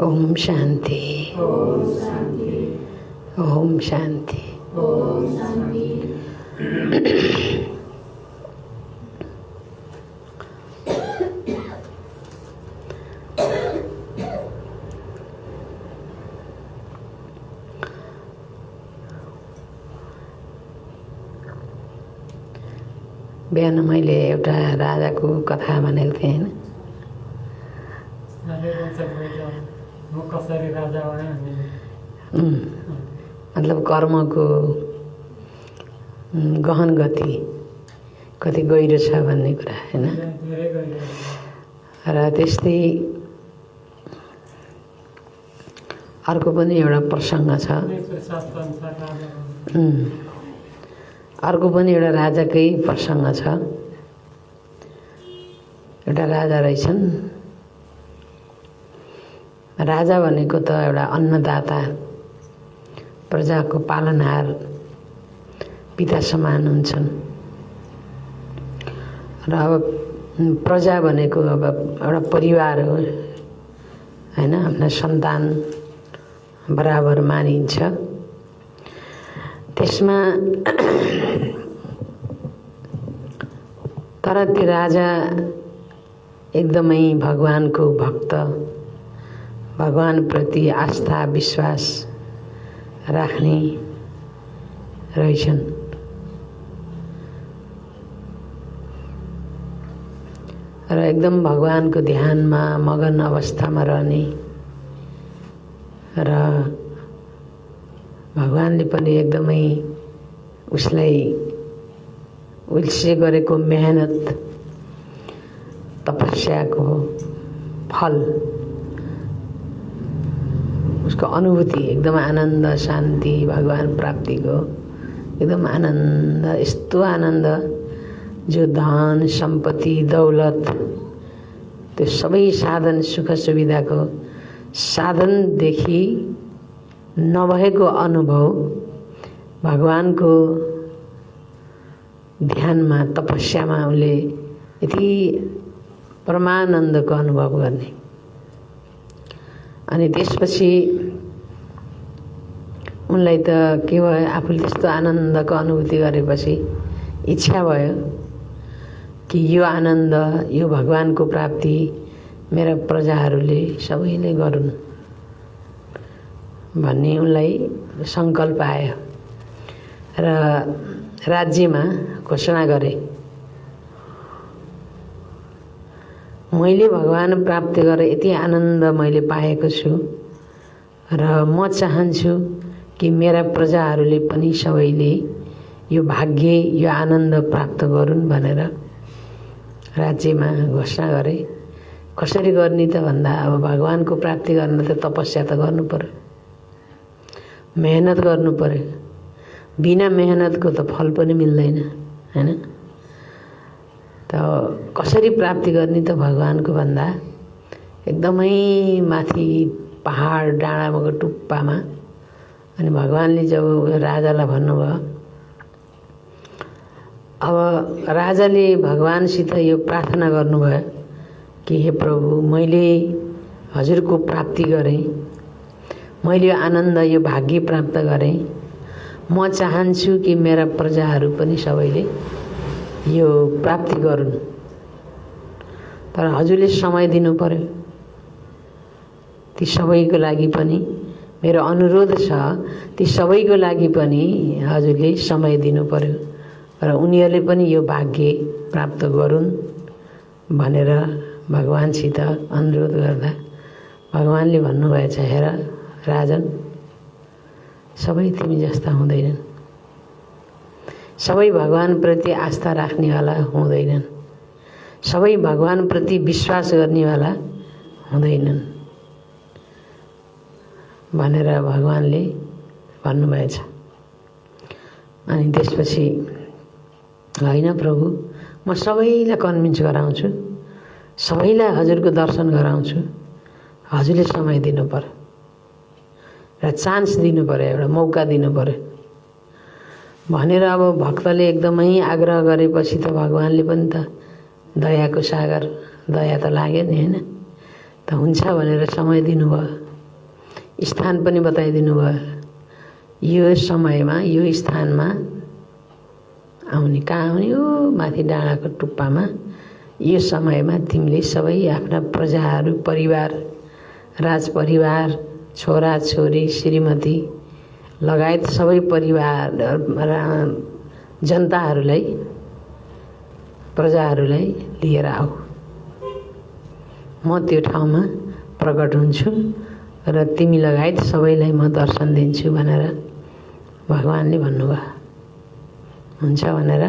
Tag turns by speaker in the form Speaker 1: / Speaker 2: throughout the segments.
Speaker 1: ओम शांति।
Speaker 2: ओम शांति।
Speaker 1: ओम शांति।
Speaker 2: ओम शांति।
Speaker 1: बिहान मैले एउटा राजाको कथा भनेको थिएँ हैन।
Speaker 2: कसरी राजा
Speaker 1: मतलब कर्मको गहन गति कति गहिरो छ भन्ने कुरा हैन। र त्यस्तै अर्को पनि एउटा प्रसङ्ग छ। अर्को पनि एउटा राजाकै प्रसङ्ग छ। एउटा राजा रहेछन्। राजा भनेको त एउटा अन्नदाता, प्रजाको पालनहार, पिता समान हुन्छन्। र अब प्रजा भनेको अब एउटा परिवार हो हैन। आफ्ना सन्तान बराबर मानिन्छ। त्यसमा तर त्यो राजा एकदमै भगवानको भक्त, भगवानप्रति आस्था विश्वास राख्ने रहेछन्। र एकदम भगवानको ध्यानमा मगन अवस्थामा रहने र भगवानले पनि एकदमै उसलाई उसले गरेको मेहनत तपस्याको फल, उसको अनुभूति एकदम आनन्द शान्ति भगवान प्राप्तिको एकदम आनन्द, यस्तो आनन्द जो धन सम्पत्ति दौलत त्यो सबै साधन सुख सुविधाको साधनदेखि नभएको अनुभव भगवानको ध्यानमा तपस्यामा उनले यति परमानन्दको अनुभव गर्ने। अनि त्यसपछि उनलाई त के भयो, आफूले त्यस्तो आनन्दको अनुभूति गरेपछि इच्छा भयो कि यो आनन्द, यो भगवानको प्राप्ति मेरा प्रजाहरूले सबैले गरून् भन्ने उनलाई सङ्कल्प आयो। र राज्यमा घोषणा गरे, मैले भगवान प्राप्त गरेर यति आनन्द मैले पाएको छु र म चाहन्छु कि मेरा प्रजाहरूले पनि सबैले यो भाग्य, यो आनन्द प्राप्त गरून् भनेर राज्यमा घोषणा गरे। कसरी गर्ने त भन्दा अब भगवानको प्राप्ति गर्न त तपस्या त गर्नु पर्यो, मेहनत गर्नु पर्यो। बिना मेहनतको त फल पनि मिल्दैन हैन। त कसरी प्राप्ति गर्ने त भगवानको भन्दा एकदमै माथि पहाड डाँडाको टुप्पामा। अनि भगवानले जब राजालाई भन्नुभयो, अब राजाले भगवानसित यो प्रार्थना गर्नुभयो कि हे प्रभु, मैले हजुरको प्राप्ति गरेँ, मैले यो आनन्द, यो भाग्य प्राप्त गरेँ। म चाहन्छु कि मेरा प्रजाहरू पनि सबैले यो प्राप्ति गरून्, तर हजुरले समय दिनु पर्यो। ती सबैको लागि पनि मेरो अनुरोध छ, ती सबैको लागि पनि हजुरले समय दिनु पर्यो र उनीहरूले पनि यो भाग्य प्राप्त गरून् भनेर भगवानसित अनुरोध गर्दा भगवानले भन्नुभएछ, हेर राजन, सबै तिमी जस्ता हुँदैनन्, सबै भगवानप्रति आस्था राख्नेवाला हुँदैनन्, सबै भगवानप्रति विश्वास गर्नेवाला हुँदैनन् भनेर भगवानले भन्नुभएछ। अनि त्यसपछि होइन प्रभु, म सबैलाई कन्भिन्स गराउँछु, सबैलाई हजुरको दर्शन गराउँछु, हजुरले समय दिनु पर्यो र चान्स दिनु पर्यो, एउटा मौका दिनु पर्यो भनेर अब भक्तले एकदमै आग्रह गरेपछि त भगवानले पनि त दयाको सागर, दया त लाग्यो नि हैन। त हुन्छ भनेर समय दिनुभयो। स्थान पनि बताइदिनु भयो। यो समयमा यो स्थानमा आउने, कहाँ आउने? हो माथि डाँडाको टुप्पामा। यो समयमा तिमीले सबै आफ्ना प्रजाहरू, परिवार, राजपरिवार, छोरा छोरी, श्रीमती लगायत सबै परिवार जनताहरूलाई, प्रजाहरूलाई लिएर आऊ। म त्यो ठाउँमा प्रकट हुन्छु र तिमी लगायत सबैलाई म दर्शन दिन्छु भनेर भगवानले भन्नुभयो। हुन्छ भनेर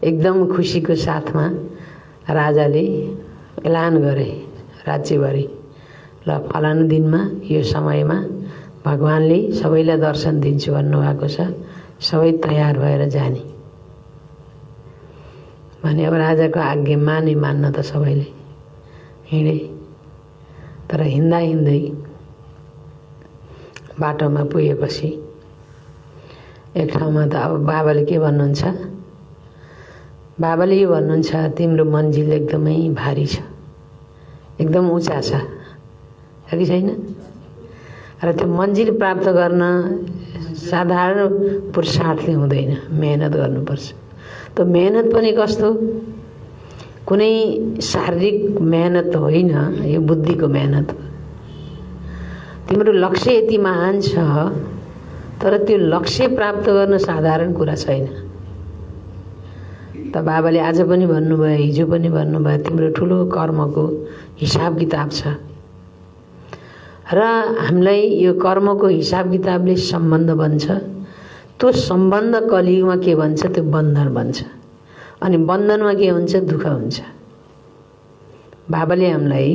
Speaker 1: एकदम खुसीको साथमा राजाले ऐलान गरे राज्यभरि, ल फलानु दिनमा यो समयमा भगवानले सबैलाई दर्शन दिन्छु भन्नुभएको छ, सबै तयार भएर जाने भने। अब राजाको आज्ञा मान्न त सबैले हिँडे। तर हिँड्दा हिँड्दै बाटोमा पुगेपछि एक ठाउँमा त अब बाबाले के भन्नुहुन्छ? बाबाले यो भन्नुहुन्छ, तिम्रो मन्जिल एकदमै भारी छ, एकदम उचा छ कि छैन? र त्यो मन्जिल प्राप्त गर्न साधारण पुरुषार्थले हुँदैन, मेहनत गर्नुपर्छ। त मेहनत पनि कस्तो? कुनै शारीरिक मेहनत होइन, यो बुद्धिको मेहनत हो। तिम्रो लक्ष्य यति महान छ, तर त्यो लक्ष्य प्राप्त गर्न साधारण कुरा छैन। त बाबाले आज पनि भन्नुभयो, हिजो पनि भन्नुभयो, तिम्रो ठुलो कर्मको हिसाब किताब छ र हामीलाई यो कर्मको हिसाब किताबले सम्बन्ध बन्छ। त्यो सम्बन्ध कलियुगमा के भन्छ? त्यो बन्धन भन्छ। अनि बन्धनमा के हुन्छ? दुःख हुन्छ। बाबाले हामीलाई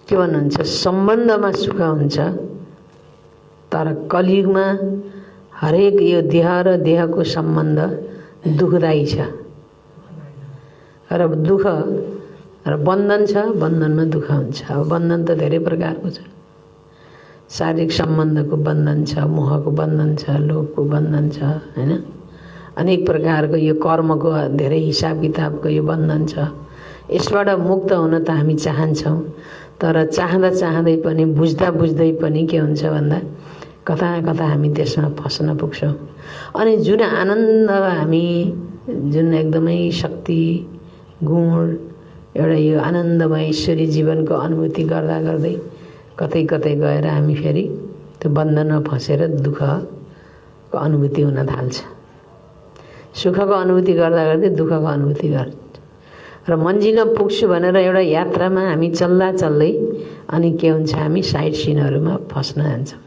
Speaker 1: के भन्नुहुन्छ? सम्बन्धमा सुख हुन्छ, तर कलियुगमा हरेक यो देह र देहको सम्बन्ध दुःखदायी छ। र दुःख र बन्धन छ, बन्धनमा दुःख हुन्छ। अब बन्धन त धेरै प्रकारको छ। शारीरिक सम्बन्धको बन्धन छ, मोहको बन्धन छ, लोभको बन्धन छ, हैन? अनेक प्रकारको यो कर्मको धेरै हिसाब किताबको यो बन्धन छ। यसबाट मुक्त हुन त हामी चाहन्छौँ, तर चाहँदा चाहँदै पनि, बुझ्दा बुझ्दै पनि के हुन्छ भन्दा कता कता हामी त्यसमा फस्न पुग्छौँ। अनि जुन आनन्द हामी, जुन एकदमै शक्ति, गुण, एउटा यो आनन्दमय ईश्वरी जीवनको अनुभूति गर्दा गर्दै कतै कतै गएर हामी फेरि त्यो बन्धनमा फसेर दुःखको अनुभूति हुन थाल्छ। सुखको अनुभूति गर्दा गर्दै दुःखको अनुभूति गर्छ। र मन्जिलमा पुग्छु भनेर एउटा यात्रामा हामी चल्दा चल्दै अनि के हुन्छ? हामी साइड सिनहरूमा फस्न जान्छौँ।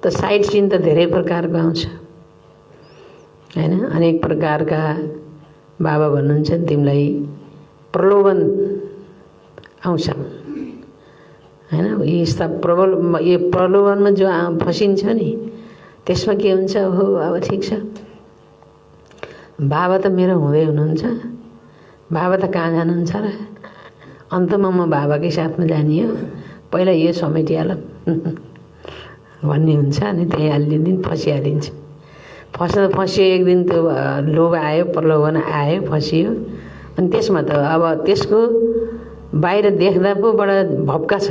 Speaker 1: त साइड सिन त धेरै प्रकारको आउँछ, हैन? अनेक प्रकारका बाबा भन्नुहुन्छ तिमीलाई प्रलोभन आउँछ, हैन? यस्ता यो प्रलोभनमा जो फसिन्छ नि, त्यसमा के हुन्छ? हो अब ठिक छ, बाबा त मेरो हुँदै हुनुहुन्छ, बाबा त कहाँ जानुहुन्छ र? अन्तमा म बाबाकै साथमा जाने हो, पहिला यो समेटिहाल भन्ने हुन्छ। अनि त्यही हालिदिन्छ, फसिहालिन्छ। फस्दा फसियो, एक दिन त्यो लोभ आयो, प्रलोभन आयो, फसियो। अनि त्यसमा त अब त्यसको बाहिर देख्दा पो बडा भप्का छ,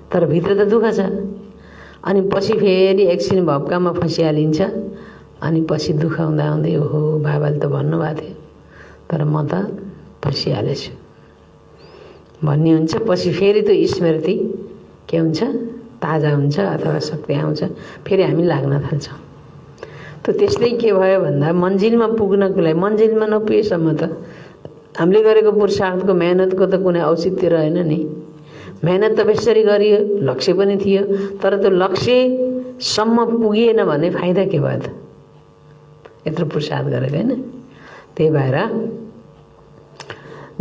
Speaker 1: तर भित्र त दुःख छ। अनि पछि फेरि एकछिन भप्कामा फसिहालिन्छ। अनि पछि दुःख हुँदा हुँदै ओहो बाबाले त भन्नुभएको थियो, तर म त फसिहालेछु भन्ने हुन्छ। पछि फेरि त्यो स्मृति के हुन्छ? ताजा हुन्छ अथवा शक्ति आउँछ, फेरि हामी लाग्न थाल्छौँ। त त्यस्तै के भयो भन्दा मन्जिलमा पुग्नको लागि, मन्जिलमा नपुगेसम्म त हामीले गरेको पुरुषार्थको मेहनतको त कुनै औचित्य रहेन नि। मेहनत त बेसरी गरियो, लक्ष्य पनि थियो, तर त्यो लक्ष्यसम्म पुगिएन भने फाइदा के भयो त? यत्रो पुरुषार्थ गरेको, होइन? त्यही भएर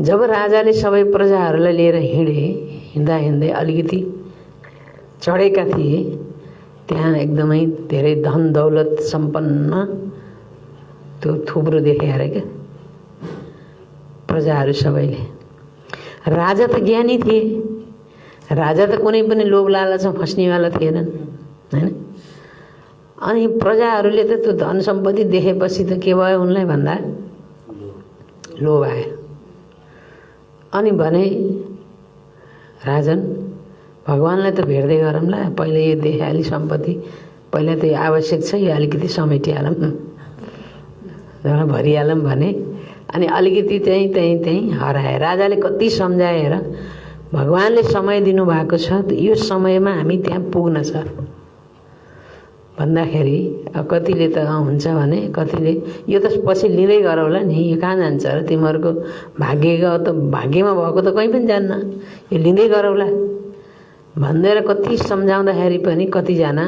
Speaker 1: जब राजाले सबै प्रजाहरूलाई लिएर हिँड्दा हिँड्दै अलिकति चढेका थिए, त्यहाँ एकदमै धेरै धन दौलत सम्पन्न त्यो थुप्रो देखे अरे क्या प्रजाहरू सबैले। राजा त ज्ञानी थिए, राजा त कुनै पनि लोभ लालचमा फस्नेवाला थिएनन्, हैन? अनि प्रजाहरूले त त्यो धन सम्पत्ति देखेपछि त के भयो उनलाई भन्दा लोभ आयो। अनि भने राजन भगवान्लाई त भेट्दै गरौँला, पहिला यो देखाइहाली सम्पत्ति, पहिला त यो आवश्यक छ, यो अलिकति समेटिहालौँ, भरिहालौँ भने अनि अलिकति त्यहीँ हराए। राजाले कति सम्झाए हेर, भगवान्ले समय दिनुभएको छ, यो समयमा हामी त्यहाँ पुग्न छ भन्दाखेरि कतिले त हुन्छ भने कतिले यो त पछि लिँदै गरौँला नि, यो कहाँ जान्छ र, तिमीहरूको भाग्यमा भएको त कहीँ पनि जान्न, यो लिँदै गरौँला भनेर कति सम्झाउँदाखेरि पनि कतिजना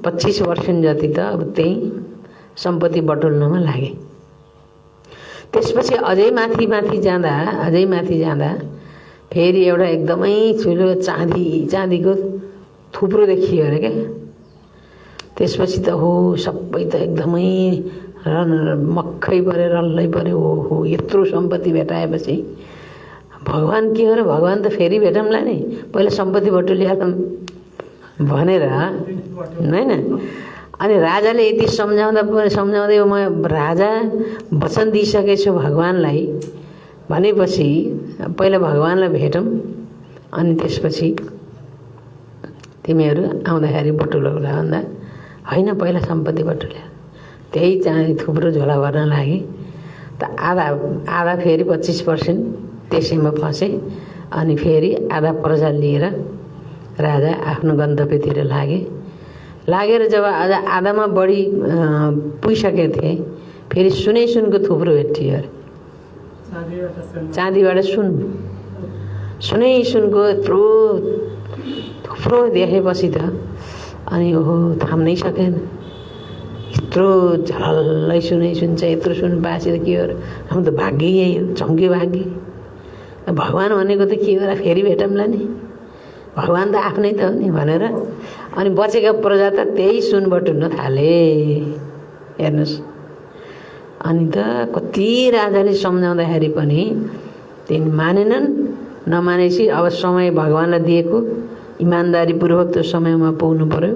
Speaker 1: 25 वर्ष जति त अब त्यही सम्पत्ति बटुल्नमा लागे। त्यसपछि अझै माथि जाँदा फेरि एउटा एकदमै ठुलो चाँदीको थुप्रो देखियो अरे क्या। त्यसपछि त हो सबै त एकदमै मक्खै पऱ्यो, रल्लै पऱ्यो, हो यत्रो सम्पत्ति भेटाएपछि भगवान् के हो र, भगवान् त फेरि भेटौँला नि, पहिला सम्पत्ति बटुलिहालौँ भनेर होइन। अनि राजाले यति सम्झाउँदै म राजा वचन दिइसकेछु भगवान्लाई भनेपछि पहिला भगवान्लाई भेटौँ अनि त्यसपछि तिमीहरू आउँदाखेरि बटुलौला भन्दा होइन, पहिला सम्पत्ति बटुल्या। त्यही चाँदी थुप्रो झोला भर्न लागे त आधा फेरि 25% त्यसैमा फँसे अनि फेरि आधा प्रजा लिएर राजा आफ्नो गन्तव्यतिर लागेर जब आधामा बढी पुगिसकेको थिए फेरि सुनको थुप्रो भेटियो अरे, चाँदीबाट सुनको यत्रो थुप्रो देखेपछि त अनि ओहो थाम्नै सकेन, यत्रो झलल्लै सुन छ, यत्रो सुन पासी त के हो र, हाम्रो त भाग्य यही हो, चम्क्यो भाग्य। भगवान् भनेको त के हो र, फेरि भेटौँला नि, भगवान् त आफ्नै त हो नि भनेर अनि बचेका प्रजा त त्यही सुन बटुल्न थाले। हेर्नुहोस्, अनि त कति राजाले सम्झाउँदाखेरि पनि तिनी मानेनन्। नमानेपछि अब समय भगवान्लाई दिएको इमान्दारीपूर्वक त्यो समयमा पुग्नु पर्यो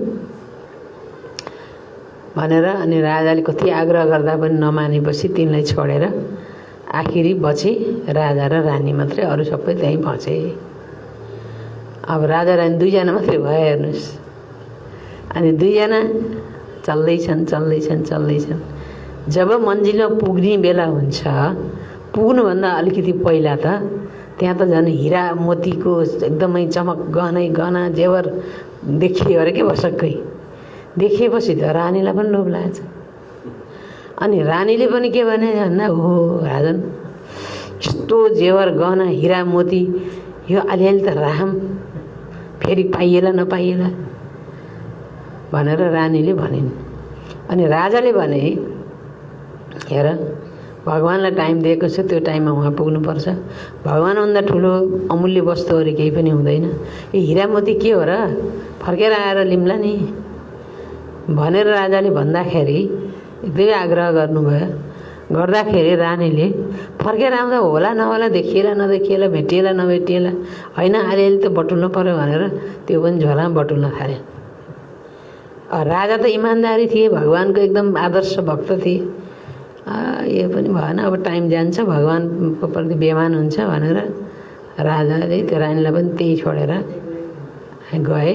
Speaker 1: भनेर अनि राजाले कति आग्रह गर्दा पनि नमानेपछि तिनलाई छोडेर आखिरी बचे राजा र रानी मात्रै, अरू सबै त्यहीँ फँसे। अब राजा रानी दुईजना मात्रै भयो हेर्नुहोस्। अनि दुईजना चल्दैछन्। जब मन्जिलमा पुग्ने बेला हुन्छ, पुग्नुभन्दा अलिकति पहिला त त्यहाँ त झन् हिरा मोतीको एकदमै चमक गहना जेवर देखियो अरे के भसक्कै। देखेपछि त रानीलाई पनि लोभ लागेछ। अनि रानीले पनि के भने भन्दा हो राजन, यस्तो जेवर गहना हिरा मोती यो अलिअलि त राखौँ, फेरि पाइएला नपाइएला भनेर रानीले भनिन्। अनि राजाले भने हेर, भगवान्लाई टाइम दिएको छ, त्यो टाइममा उहाँ पुग्नुपर्छ। भगवान्भन्दा ठुलो अमूल्य वस्तुहरू केही पनि हुँदैन। यो हिरा मोती के हो र, फर्केर आएर लिम्ला नि भनेर राजाले भन्दाखेरि दुई आग्रह गर्दाखेरि रानीले फर्केर आउँदा होला नहोला, देखिएला नदेखिएला, भेटिएला नभेटिएला, होइन अलिअलि त बटुल्नु पर्यो भनेर त्यो पनि झोलामा बटुल्न थाले। राजा त इमान्दारी थिए, भगवान्को एकदम आदर्श भक्त थिए। यो पनि भएन, अब टाइम जान्छ, भगवान्को प्रति बेमान हुन्छ भनेर राजाले त्यो रानीलाई पनि त्यही छोडेर गए।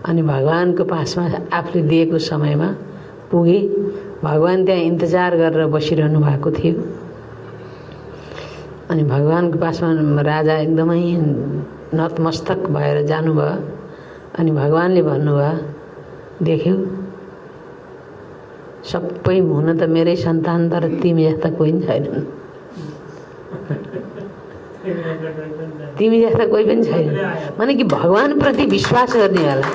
Speaker 1: अनि भगवान्को पासमा आफूले दिएको समयमा पुगे। भगवान् त्यहाँ इन्तजार गरेर बसिरहनु भएको थियो। अनि भगवान्को पासमा राजा एकदमै नतमस्तक भएर जानुभयो। अनि भगवान्ले भन्नुभयो, देख्यौ सबै हुन त मेरै सन्तान, तर तिमी जस्ता कोही पनि छैनन्, तिमी जस्ता कोही पनि छैन। माने कि भगवान्प्रति विश्वास गर्नेवाला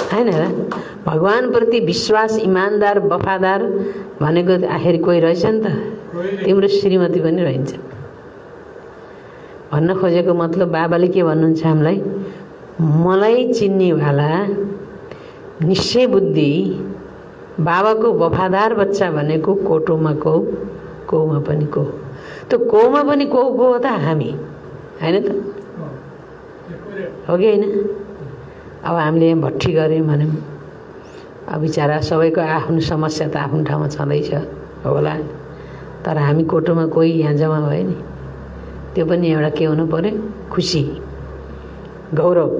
Speaker 1: होइन र, भगवान्प्रति विश्वास, इमान्दार, वफादार भनेको आखिर कोही रहेछ नि त, तिम्रो श्रीमती पनि रहन्छ। भन्न खोजेको मतलब बाबाले के भन्नुहुन्छ हामीलाई, मलाई चिन्नेवाला निश्चय बुद्धि बाबाको वफादार बच्चा भनेको कोटोमा कोमा पनि को, त्यो कोमा पनि को हो त हामी होइन त, हो कि होइन। अब हामीले यहाँ भट्टी गऱ्यौँ भन्यौँ, अब बिचरा सबैको आफ्नो समस्या त आफ्नो ठाउँमा छँदैछ होला, तर हामी कोटोमा कोही यहाँ जम्मा भयो नि, त्यो पनि एउटा के हुनु पर्यो, खुसी गौरव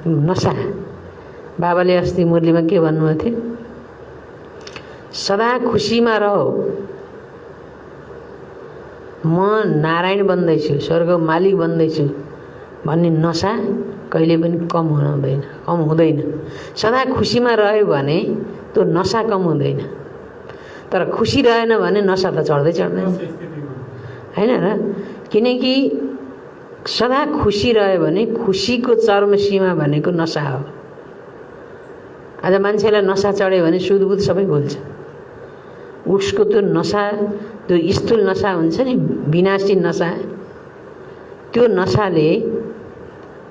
Speaker 1: नशा। बाबाले अस्ति मुरलीमा के भन्नुभएको थियो, सदा खुसीमा रह, म नारायण बन्दैछु, स्वर्गको मालिक बन्दैछु भन्ने नशा कहिले पनि कम हुँदैन। सदा खुसीमा रह्यो भने त्यो नशा कम हुँदैन, तर खुसी रहेन भने नशा त चढ्दै चढ्दैन हैन र। किनकि सदा खुसी रह्यो भने खुसीको चरम सीमा भनेको नशा हो। आज मान्छेलाई नशा चढ्यो भने सुधबुध सबै भुल्छ। उसको त्यो नशा, त्यो स्थूल नशा हुन्छ नि, विनाशी नशा, त्यो नशाले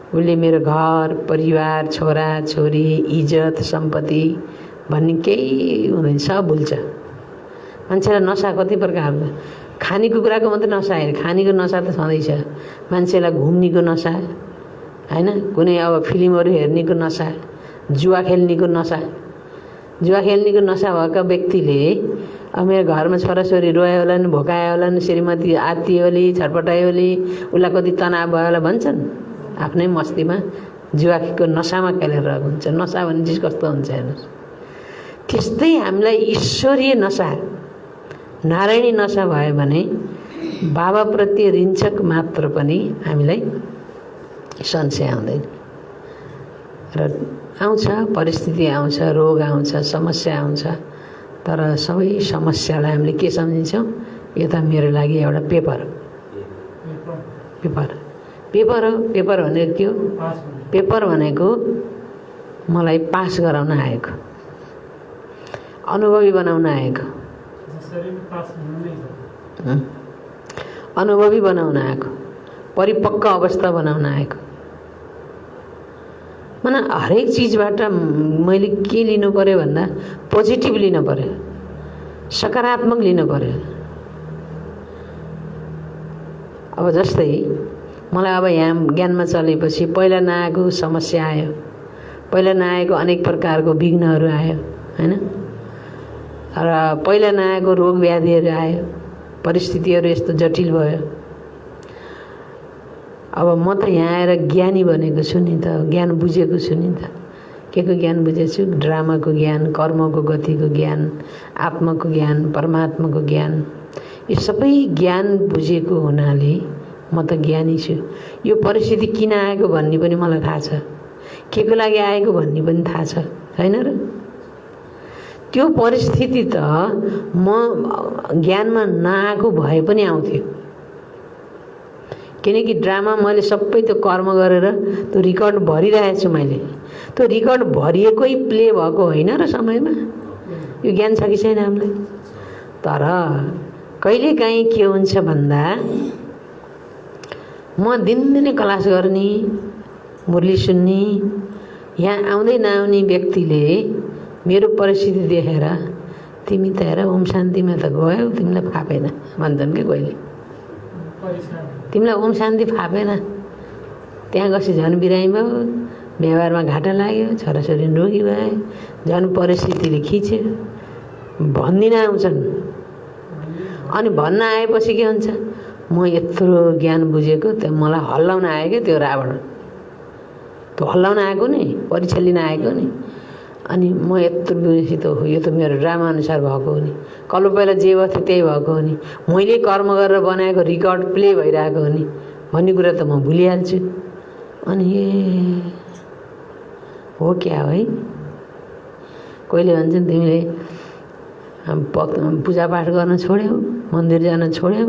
Speaker 1: उसले मेरो घर परिवार छोरा छोरी इज्जत सम्पत्ति भन्ने केही हुँदैन, सब भुल्छ। मान्छेलाई नशा कति प्रकारको, खानेको कुराको मात्रै नशा होइन, खानेको नशा त छँदैछ। मान्छेलाई घुम्नेको नशा हैन, कुनै अब फिल्महरू हेर्नेको नशा, जुवा खेल्नेको नशा। जुवा खेल्नेको नशा भएका व्यक्तिले अब मेरो घरमा छोराछोरी रोयो होला नि, भोकायो होला नि, श्रीमती आत्तियो होली, छटपटायो होली, उसलाई कति तनाव भयो होला भन्छन्। आफ्नै मस्तीमा जुवाको नशामा खेलेर रहेको हुन्छ। नशा भन्ने चिज कस्तो हुन्छ हेर्नुहोस्। त्यस्तै हामीलाई ईश्वरीय नशा, नारायणी नशा भयो भने बाबाप्रति ऋञ्चक मात्र पनि हामीलाई संशय आउँदैन। र आउँछ, परिस्थिति आउँछ, रोग आउँछ, समस्या आउँछ, तर सबै समस्यालाई हामीले के सम्झिन्छौँ, यो त मेरो लागि एउटा पेपर पेपर पेपर हो। पेपर भनेको के हो? पेपर भनेको मलाई पास गराउन आएको, अनुभवी बनाउन आएको, अनुभवी बनाउन आएको, परिपक्व अवस्था बनाउन आएको। माने हरेक चिजबाट मैले के लिनु पर्यो भन्दा पोजिटिभ लिनु पर्यो, सकारात्मक लिनु पर्यो। अब जस्तै मलाई अब यहाँ ज्ञानमा चलेपछि पहिला नआएको समस्या आयो, पहिला नआएको अनेक प्रकारको विघ्नहरू आयो हैन, र पहिला नआएको रोग व्याधिहरू आयो, परिस्थितिहरू यस्तो जटिल भयो। अब म त यहाँ आएर ज्ञानी बनेको छु नि त, ज्ञान बुझेको छु नि त। के को ज्ञान बुझेको छु? ड्रामाको ज्ञान, कर्मको गतिको ज्ञान, आत्माको ज्ञान, परमात्माको ज्ञान, यो सबै ज्ञान बुझेको हुनाले म त ज्ञानी छु। यो परिस्थिति किन आएको भन्ने पनि मलाई थाहा छ, के को लागि आएको भन्ने पनि थाहा छ, छैन र? त्यो परिस्थिति त म ज्ञानमा नआएको भए पनि आउँथ्यो। किनकि ड्रामा मैले सबै त्यो कर्म गरेर त्यो रिकर्ड भरिरहेको छु। मैले त्यो रिकर्ड भरिएकै प्ले भएको होइन र समयमा। यो ज्ञान छ कि छैन हामीलाई? तर कहिलेकाहीँ के हुन्छ भन्दा म दिनदिनै क्लास गर्ने, मुरली सुन्ने, यहाँ आउँदै नआउने व्यक्तिले मेरो परिस्थिति देखेर तिमी त हेर ओम शान्तिमा त गयौ, तिमीलाई फापेन भन्छन् कि कहिले। तिमीलाई ओम शान्ति फापेन, त्यहाँ गएपछि झन् बिरामी भयो, व्यवहारमा घाटा लाग्यो, छोराछोरी रोगी भए, झन् परिस्थितिले खिच्यो भन्दिन आउँछन्। अनि भन्न आएपछि के हुन्छ? म यत्रो ज्ञान बुझेको, त्यो मलाई हल्लाउन आयो क्या त्यो रावण, त्यो हल्लाउन आएको नि, परीक्षा लिन आएको नि। अनि म यत्रो बुझेपछि त हो, यो त मेरो ड्रामा अनुसार भएको हो नि, कल्लो पहिला जे भयो त्यही भएको हो नि, मैले कर्म गरेर बनाएको रिकर्ड प्ले भइरहेको हो नि भन्ने कुरा त म भुलिहाल्छु। अनि ए हो क्या हो है? कोहीले भन्छन् तिमीले पूजापाठ गर्न छोड्यौ, मन्दिर जान छोड्यौ,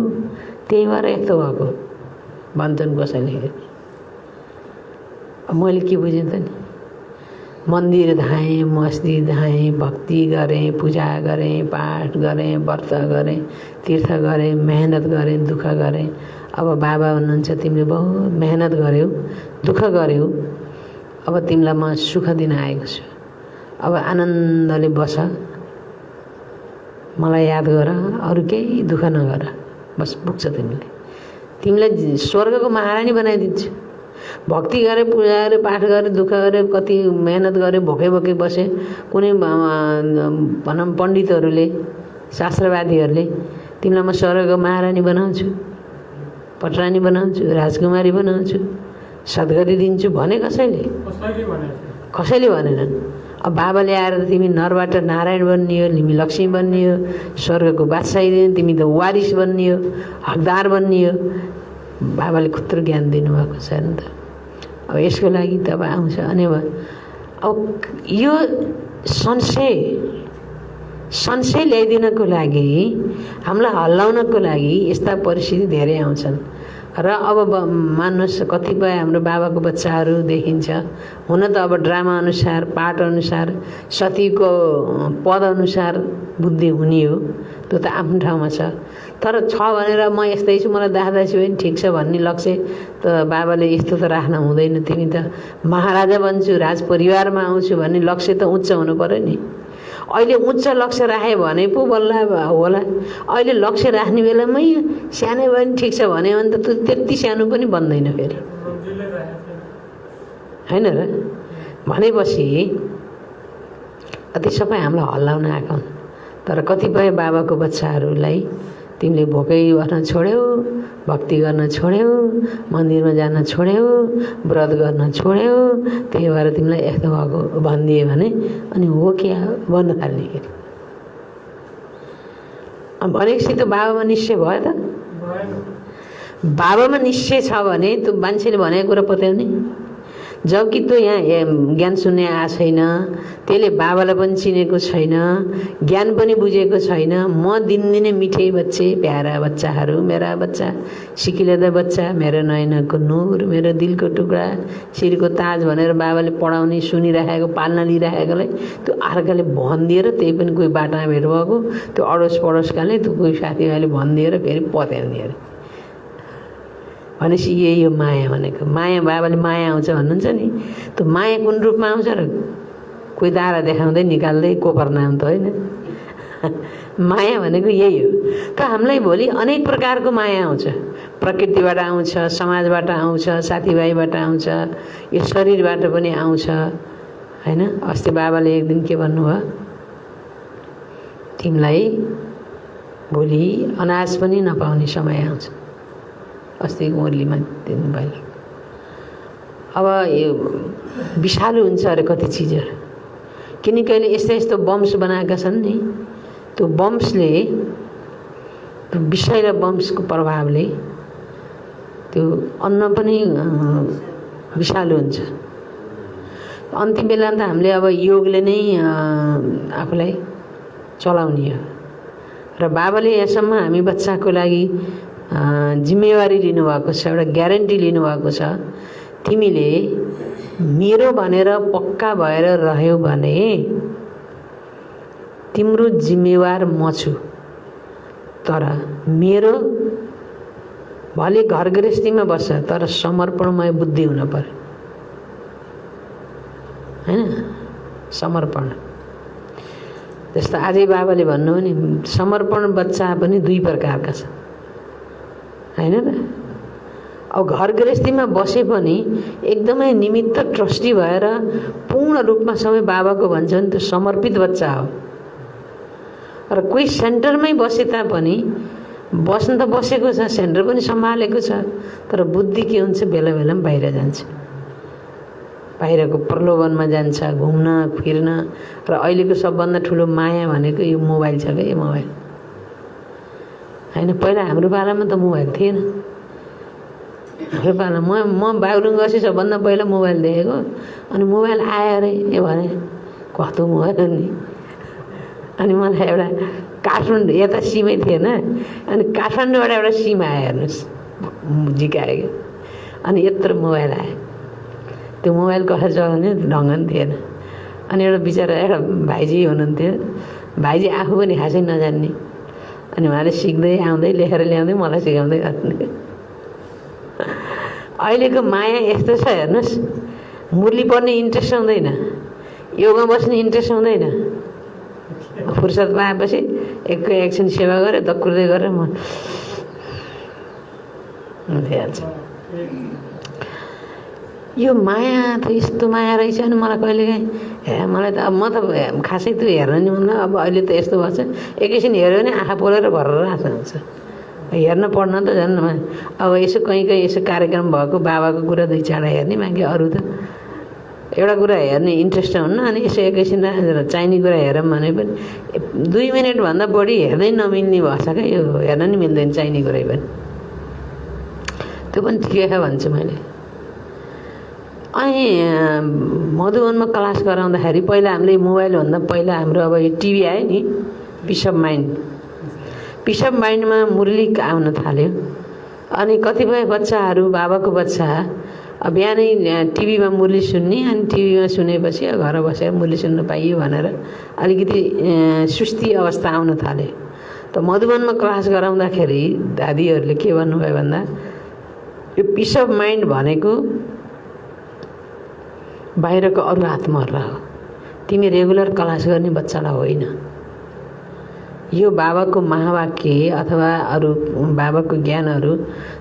Speaker 1: त्यही भएर यस्तो भएको भन्छन् कसैले। मैले के बुझेँ त नि? मन्दिर धाएँ, मस्जिद धाएँ, भक्ति गरेँ, पूजा गरेँ, पाठ गरेँ, व्रत गरेँ, तीर्थ गरेँ, मेहनत गरेँ, दुःख गरेँ। अब बाबा हुनुहुन्छ, तिमीले बहुत मेहनत गर्यौ, दुःख गर्यौ, अब तिमीलाई म सुख दिन आएको छु। अब आनन्दले बस, मलाई याद गर, अरू केही दुःख नगर, बस पुग्छ तिमीले। तिमीलाई स्वर्गको महारानी बनाइदिन्छु। भक्ति गरे, पूजा गरे, पाठ गरे, दुःख गरे, कति मेहनत गरे, भोकै भोकै बसे, कुनै भनौँ पण्डितहरूले, शास्त्रवादीहरूले तिमीलाई म स्वर्गको महारानी बनाउँछु, पटरानी बनाउँछु, राजकुमारी बनाउँछु, सद्गति दिन्छु भने कसैले भनेनन्। अब बाबाले आएर तिमी नरबाट नारायण बन्नियो, तिमी लक्ष्मी बन्नियो, स्वर्गको बादशाही दियो, तिमी त वारिस बन्नियो, हकदार बन्नियो। बाबाले खुत्रो ज्ञान दिनुभएको छ नि त। अब यसको लागि तब आउँछ। अनि अब यो संशय ल्याइदिनको लागि, हामीलाई हल्लाउनको लागि यस्ता परिस्थिति धेरै आउँछन्। र अब मान्नुहोस् कतिपय हाम्रो बाबाको बच्चाहरू देखिन्छ, हुन त अब ड्रामा अनुसार, पाठ अनुसार, सतीको पद अनुसार बुद्धि हुने हो, त्यो त आफ्नो ठाउँमा छ। तर छ भनेर म यस्तै छु, मलाई दादा छु भने ठिक छ भन्ने लक्ष्य त बाबाले यस्तो त राख्न हुँदैन। तिमी त महाराजा बन्छु, राज परिवारमा आउँछु भन्ने लक्ष्य त उच्च हुनु पर्यो नि। अहिले उच्च लक्ष्य राख्यो भने पो बल्ल होला। अहिले लक्ष्य राख्ने बेलामै सानै भयो भने ठिक छ भने त त्यो त्यति सानो पनि बन्दैन फेरि, होइन र? भनेपछि अति सबै हामीलाई हल्लाउन आएको। तर कतिपय बाबाको बच्चाहरूलाई तिमीले भोकै गर्न छोड्यौ, भक्ति गर्न छोड्यौ, मन्दिरमा जान छोड्यौ, व्रत गर्न छोड्यौ, त्यही भएर तिमीलाई यस्तो भएको भनिदिए भने अनि हो क्या भन्न थाल्ने फेरि। भनेपछि त बाबामा निश्चय भयो त? बाबामा निश्चय छ भने त्यो मान्छेले भनेको कुरा पत्याउने। जबकि त्यो यहाँ ज्ञान सुन्ने आएको छैन, त्यसले बाबालाई पनि चिनेको छैन, ज्ञान पनि बुझेको छैन। म दिनदिनै मिठे बच्चे, प्यारा बच्चाहरू, मेरा बच्चा, सिकिलेदा बच्चा, मेरो नयनको नूर, मेरो दिलको टुक्रा, शिरको ताज भनेर बाबाले पढाउने, सुनिराखेको, पाल्न लिइराखेकोलाई त्यो अर्काले भनिदिएर, त्यही पनि कोही बाटामा भेट भएको, त्यो अडोस पडोसकाले, त्यो कोही साथीभाइले भनिदिएर फेरि पत्याउने अरे। भनेपछि यही हो माया भनेको। माया, बाबाले माया आउँछ भन्नुहुन्छ नि, त्यो माया कुन रूपमा आउँछ र? कोही दारा देखाउँदै निकाल्दै कोपर नाम त होइन। माया भनेको यही हो। त हामीलाई भोलि अनेक प्रकारको माया आउँछ। प्रकृतिबाट आउँछ, समाजबाट आउँछ, साथीभाइबाट आउँछ, यो शरीरबाट पनि आउँछ, होइन? अस्ति बाबाले एक दिन के भन्नुभयो, तिमीलाई भोलि अनाज पनि नपाउने समय आउँछ। अस्ति मुरलीमा दिनुभयो। अब यो विषालु हुन्छ अरे कति चिजहरू, किनकि अहिले यस्तो यस्तो बम्स बनाएका छन् नि, त्यो बम्सले, त्यो विषय र बम्सको प्रभावले त्यो अन्न पनि विषालु हुन्छ। अन्तिम बेला त हामीले अब योगले नै आफूलाई चलाउने हो। र बाबाले यहाँसम्म हामी बच्चाको लागि जिम्मेवारी लिनुभएको छ, एउटा ग्यारेन्टी लिनुभएको छ। तिमीले मेरो भनेर पक्का भएर रह्यौ भने तिम्रो जिम्मेवार म छु। तर मेरो भले घर गृहस्थीमा बस्छ, तर समर्पणमय बुद्धि हुन पर्यो, होइन? समर्पण। जस्तो आजै बाबाले भन्नु हो नि, समर्पण बच्चा पनि दुई प्रकारका छन्, होइन र? अब घर गृहस्थीमा बसे पनि एकदमै निमित्त ट्रस्टी भएर पूर्ण रूपमा सबै बाबाको भन्छ भने त्यो समर्पित बच्चा हो। र कोही सेन्टरमै बसे तापनि बस्न त बसेको छ, सेन्टर पनि सम्हालेको छ, तर बुद्धि के हुन्छ, बेला बेलामा बाहिर जान्छ, बाहिरको प्रलोभनमा जान्छ, घुम्न फिर्न। र अहिलेको सबभन्दा ठुलो माया भनेको यो मोबाइल छ क्या, यो मोबाइल, होइन? पहिला हाम्रो पालामा त मोबाइल थिएन। हाम्रो पाला म बागलुङ गएपछि सबभन्दा पहिला मोबाइल देखेको। अनि मोबाइल आयो अरे, ए भने कस्तो मोबाइल नि। अनि मलाई एउटा काठमाडौँ, यता सिमै थिएन, अनि काठमाडौँबाट एउटा सिम आयो, हेर्नुहोस्, झिकायो। अनि यत्रो मोबाइल आयो। त्यो मोबाइल कसरी चलाउने ढङ्ग पनि थिएन। अनि एउटा बिचरा एउटा भाइजी हुनुहुन्थ्यो, भाइजी आफू पनि खासै नजान्ने। अनि उहाँले सिक्दै आउँदै लेखेर ल्याउँदै मलाई सिकाउँदै गर्नु। अहिलेको माया यस्तो छ, हेर्नुहोस्, मुरली पढ्ने इन्ट्रेस्ट आउँदैन, योगमा बस्ने इन्ट्रेस्ट आउँदैन। फुर्सद पाएपछि एकछिन सेवा गरेँ, दक्कुर्दै गरेँ, म भइहाल्छ। यो माया त यस्तो माया रहेछ। अनि मलाई कहिलेकाहीँ मलाई त अब म त खासै त्यो हेर्न नि मन, अब अहिले त यस्तो भन्छ, एकैछिन हेऱ्यो भने आँखा पोलेर भरेर आँखा हुन्छ, हेर्न पढ्न त झन् अब यसो कहीँ कहीँ यसो कार्यक्रम भएको बाबाको कुरा 2-4 हेर्ने, बाँकी अरू त एउटा कुरा हेर्ने इन्ट्रेस्ट हुन्न। अनि यसो एकैछिन चाहिने कुरा हेरौँ भने पनि 2 मिनटभन्दा बढी हेर्दै नमिल्ने भएछ क्या, यो हेर्न नि मिल्दैन चाहिने कुरै पनि। त्यो पनि ठिकै छ भन्छु मैले। अनि मधुवनमा क्लास गराउँदाखेरि पहिला हामीले मोबाइलभन्दा पहिला हाम्रो अब यो टिभी आयो नि, peace of mind. Peace of माइन्डमा मुरली आउन थाल्यो। अनि कतिपय बच्चाहरू, बाबाको बच्चा बिहानै टिभीमा मुरली सुन्ने, अनि टिभीमा सुनेपछि घर बसेर मुरली सुन्नु पाइयो भनेर अलिकति सुस्ती अवस्था आउन थाल्यो। त मधुवनमा क्लास गराउँदाखेरि दादीहरूले के भन्नुभयो भन्दा, यो पिस अफ माइन्ड भनेको बाहिरको अरू आत्माहरूलाई हो, तिमी रेगुलर क्लास गर्ने बच्चालाई होइन। यो बाबाको महावाक्य अथवा अरू बाबाको ज्ञानहरू